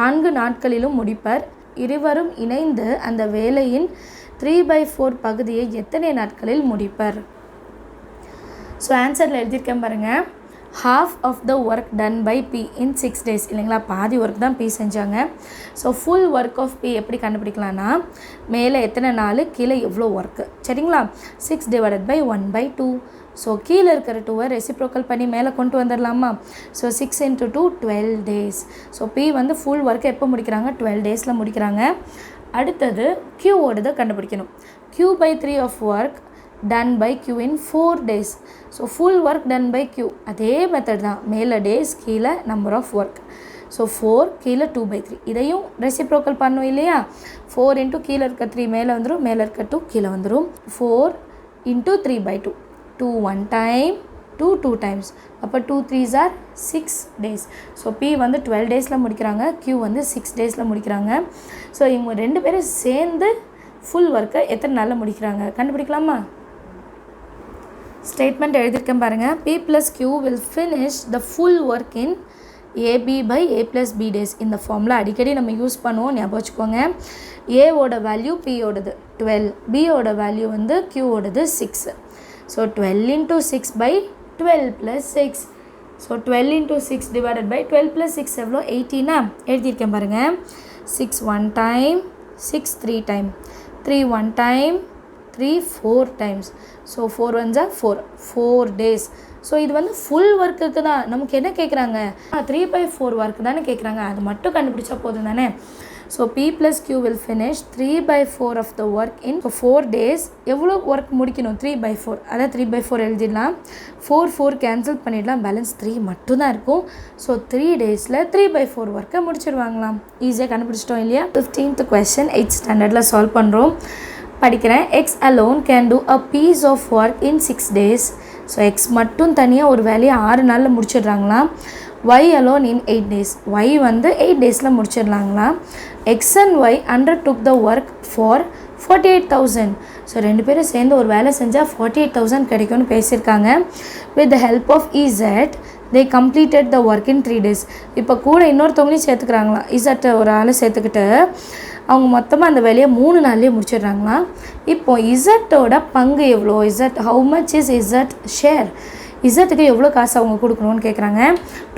4 நாட்களிலும் முடிப்பர். இருவரும் இணைந்து அந்த வேலையின் 3/4 பகுதியை எத்தனை நாட்களில் முடிப்பர்? ஸோ ஆன்சரில் எழுதியிருக்கேன் பாருங்கள். half of the work done by P in 6 days இல்லைங்களா. பாதி ஒர்க் தான் P செஞ்சாங்க. So full work of P எப்படி கண்டுபிடிக்கலான்னா, மேலே எத்தனை நாள், கீழே எவ்வளோ ஒர்க்கு, சரிங்களா. 6 / 1/2. ஸோ கீழே இருக்கிற 2வை ரெசிப்ரோக்கல் பண்ணி மேலே கொண்டு வந்துடலாமா. So 6 × 2 12 days. ஸோ P வந்து ஃபுல் ஒர்க்கை எப்போ முடிக்கிறாங்க, 12 days முடிக்கிறாங்க. அடுத்தது Qவோடதை கண்டுபிடிக்கணும். Q/3 of work done by Q in 4 days. So full work done by Q அதே மெத்தட் தான், மேலே டேஸ் கீழே நம்பர் ஆஃப் ஒர்க். ஸோ 4 கீழே 2/3 இதையும் ரெசிப்ரோக்கல் பண்ணும் இல்லையா. 4 × கீழே இருக்க 3 மேலே வந்துடும், மேலே இருக்க 2 கீழே வந்துடும். 4 × 3/2 2 1 time 2 2 times. அப்போ 2 3s are 6 days. So P வந்து 12 days முடிக்கிறாங்க, Q வந்து 6 days முடிக்கிறாங்க. ஸோ இவங்க ரெண்டு பேரும் சேர்ந்து ஃபுல் ஒர்க்கை எத்தனை நாளில் முடிக்கிறாங்க கண்டுபிடிக்கலாமா. ஸ்டேட்மெண்ட் எழுதியிருக்கேன் பாருங்கள். P + Q will finish the full work in AB/A + B days. இந்த ஃபார்முலா அடிக்கடி நம்ம யூஸ் பண்ணுவோம், ஞாபகம் வச்சுக்கோங்க. ஏவோட வேல்யூ Pயோடது 12, Bயோட வேல்யூ வந்து Qவோடது 6. ஸோ 12 × 6/12 + 6. ஸோ 12 × 6 / 12 + 6 எவ்வளோ, 18 எழுதியிருக்கேன் பாருங்கள். 6 1 time 6 3 time 3 1 time 3 4 times. So 4 1s are 4 days. So இது வந்து ஃபுல் ஒர்க்குக்கு தான். நமக்கு என்ன கேட்குறாங்க, 3/4 ஒர்க் தானே கேட்குறாங்க, அது மட்டும் கண்டுபிடிச்சா போதும் தானே. So P + Q will finish 3/4 of the work in 4 days. எவ்வளோ ஒர்க் முடிக்கணும், 3/4. அதாவது 3/4 எழுதிடலாம். 4 கேன்சல் பண்ணிடலாம், பேலன்ஸ் 3 மட்டும்தான் இருக்கும். ஸோ 3 daysல 3/4 ஒர்க்கை முடிச்சிடுவாங்களாம். ஈஸியாக கண்டுபிடிச்சிட்டோம் இல்லையா. 15th கொஸ்டின் 8th ஸ்டாண்டர்டில் சால்வ் பண்ணுறோம். படிக்கிறேன். X alone can do a piece of work in 6 days. So X மட்டும் தனியாக ஒரு வேலையை 6 நாளில் முடிச்சிடுறாங்களாம். Y alone in 8 days. Y வந்து 8 daysல முடிச்சிடலாங்களாம். X and Y undertook the work for 48,000. So ரெண்டு பேரும் சேர்ந்து ஒரு வேலை செஞ்சால் 48,000 கிடைக்கும்னு பேசியிருக்காங்க. With the help of EZ they completed the work in 3 days. இப்போ கூட இன்னொருத்தவங்களையும் சேர்த்துக்கிறாங்களாம். இசட்டை ஒரு ஆளை சேர்த்துக்கிட்டு அவங்க மொத்தமாக அந்த வேலையை 3 நாள்லேயே முடிச்சிடுறாங்களாம். இப்போது இசட்டோட பங்கு எவ்வளோ, Z how much is Z share, இசட்டுக்கு எவ்வளோ காசு அவங்க கொடுக்கணும்னு கேட்குறாங்க.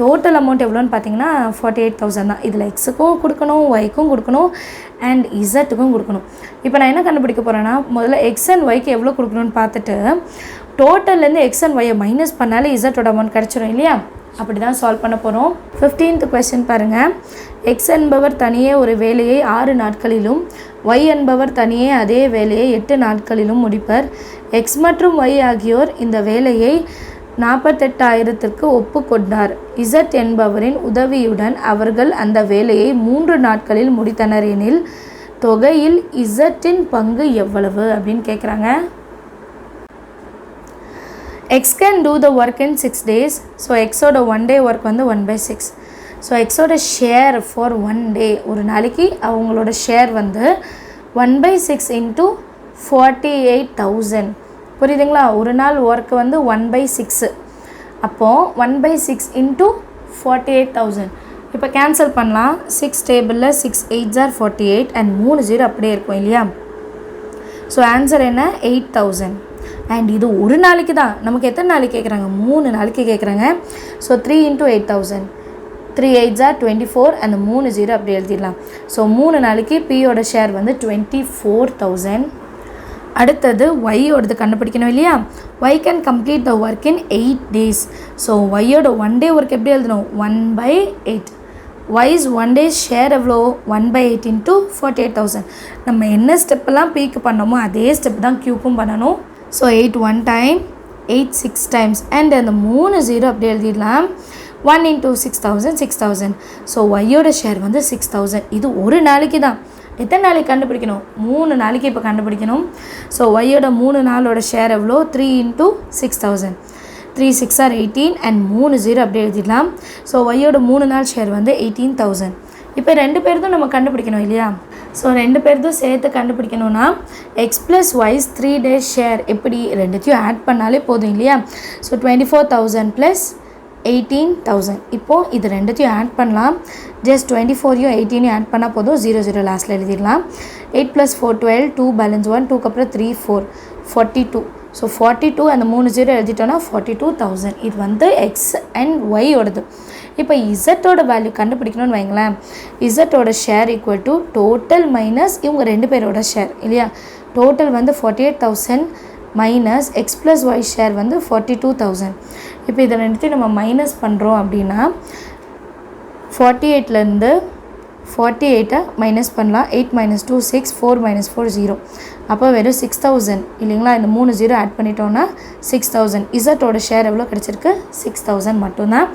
டோட்டல் அமௌண்ட் எவ்வளோன்னு பார்த்தீங்கன்னா 48,000 தான். இதில் எக்ஸுக்கும் கொடுக்கணும், ஒய்க்கும் கொடுக்கணும், அண்ட் இசட்டுக்கும் கொடுக்கணும். இப்போ நான் என்ன கண்டுபிடிக்க போகிறேன்னா, முதல்ல எக்ஸ் அண்ட் ஒய்க்கு எவ்வளோ கொடுக்கணும்னு பார்த்துட்டு டோட்டல்லேருந்து எக்ஸ் அண்ட் ஒய்யை மைனஸ் பண்ணாலே இசட்டோட அமௌண்ட் கிடச்சிரும் இல்லையா. அப்படி தான் சால்வ் பண்ண போகிறோம். 15th கொஸ்டின் பாருங்கள். எக்ஸ் என்பவர் தனியே ஒரு வேலையை 6 நாட்களிலும், ஒய் என்பவர் தனியே அதே வேலையை 8 நாட்களிலும் முடிப்பர். எக்ஸ் மற்றும் ஒய் ஆகியோர் இந்த வேலையை 48,000க்கு ஒப்புக்கொண்டார். இசட் என்பவரின் உதவியுடன் அவர்கள் அந்த வேலையை 3 நாட்களில் முடித்தனர் எனில் தொகையில் இசட்டின் பங்கு எவ்வளவு அப்படின்னு கேட்குறாங்க. X can do the work in 6 days. So X ஓட 1 day work வந்து 1/6. ஸோ எக்ஸோட ஷேர் ஃபார் 1 day ஒரு நாளைக்கு அவங்களோட ஷேர் வந்து 1/6 இன்ட்டு 48,000. புரியுதுங்களா? ஒரு நாள் ஒர்க் வந்து 1/6. அப்போது 1/6 இன்ட்டு 48,000. இப்போ கேன்சல் பண்ணலாம். 6 டேபிளில் 6 8s are 48 அண்ட் 3 0 அப்படியே இருக்கும் இல்லையா? ஸோ ஆன்சர் என்ன? 8,000. அண்ட் இது ஒரு நாளைக்கு தான். நமக்கு எத்தனை நாளைக்கு கேட்குறாங்க? 3 நாளைக்கு கேட்குறாங்க. ஸோ 3 × 8,000. 3 8s are 24 அந்த 3 0 அப்படி எழுதிடலாம். ஸோ 3 நாளைக்கு பியோட ஷேர் வந்து 24,000. அடுத்தது ஒய்யோடது கண்டுபிடிக்கணும் இல்லையா? Y can complete the work in 8 days. So ஒய்யோட 1 day ஒர்க் எப்படி எழுதணும்? 1/8. ஒய்ஸ் 1 day ஷேர் எவ்வளோ? 1/8 இன்ட்டு 48,000. நம்ம என்ன ஸ்டெப்பெல்லாம் பிக்கு பண்ணோமோ அதே ஸ்டெப் தான் கியூக்கும் பண்ணணும். ஸோ 8 1 time, 8 6 times அண்ட் அந்த 3 0 அப்படி எழுதிடலாம். 1 × 6,000 6,000. ஸோ ஒய்யோட ஷேர் வந்து 6,000. இது ஒரு நாளைக்கு தான். எத்தனை நாளைக்கு கண்டுபிடிக்கணும்? 3 நாளைக்கு இப்போ கண்டுபிடிக்கணும். ஸோ ஒய்யோட 3 நாளோட ஷேர் எவ்வளோ? 3 × 6,000. 3 6 are 18 அண்ட் 3 0 அப்படி எழுதிடலாம். ஸோ ஒய்யோட 3 நாள் ஷேர் வந்து 18,000. இப்போ 2 பேர்தும் நம்ம கண்டுபிடிக்கணும் இல்லையா? ஸோ 2 பேர்தும் சேர்த்து கண்டுபிடிக்கணும்னா x plus y's 3 days share எப்படி ரெண்டுத்தையும் ஆட் பண்ணாலே போதும் இல்லையா? ஸோ 24,000 + 18,000. இப்போது இது ரெண்டுத்தையும் ஆட் பண்ணலாம். ஜஸ்ட் 24யும் 18யும் ஆட் பண்ணால் போதும். 0 0 லாஸ்ட்டில் எழுதிடலாம். 8 + 4 12, 2 பேலன்ஸ் 1, 2க்கு அப்புறம் 3 4 42. ஸோ 42 அந்த 3 0 எழுதிட்டோன்னா 42,000. இது வந்து எக்ஸ் அண்ட் ஒய்யோடது. இப்போ இசட்டோட வேல்யூ கண்டுபிடிக்கணும்னு வைங்களேன். இசட்டோட share equal to total minus இவங்க 2 பேரோட ஷேர் இல்லையா? டோட்டல் வந்து 48,000 minus x plus y share வந்து 42,000. இப்போ இதை ரெண்டுத்தையும் நம்ம மைனஸ் பண்ணுறோம் அப்படின்னா 48லேருந்து 48 மைனஸ் பண்ணலாம். 8 - 2 6, 4 - 4 0. அப்போ வெறும் 6,000 இல்லைங்களா? இந்த 3 0 ஆட் பண்ணிட்டோன்னா 6,000. இசட்டோட ஷேர் எவ்வளோ கிடச்சிருக்கு? 6,000 மட்டும்தான்.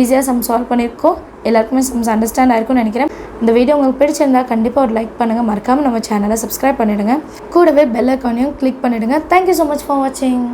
ஈஸியாக சம் சால்வ் பண்ணியிருக்கோம். எல்லாருக்குமே சம்ஸ் அண்டர்ஸ்டாண்ட் ஆயிருக்கும்னு நினைக்கிறேன். இந்த வீடியோ உங்களுக்கு பிடிச்சிருந்தா கண்டிப்பாக ஒரு லைக் பண்ணுங்கள். மறக்காமல் நம்ம சேனலை சப்ஸ்கிரைப் பண்ணிவிடுங்க. கூடவே பெல் ஐக்கானையும் கிளிக் பண்ணிவிடுங்க. தேங்க்யூ ஸோ மச் ஃபார் வாட்சிங்.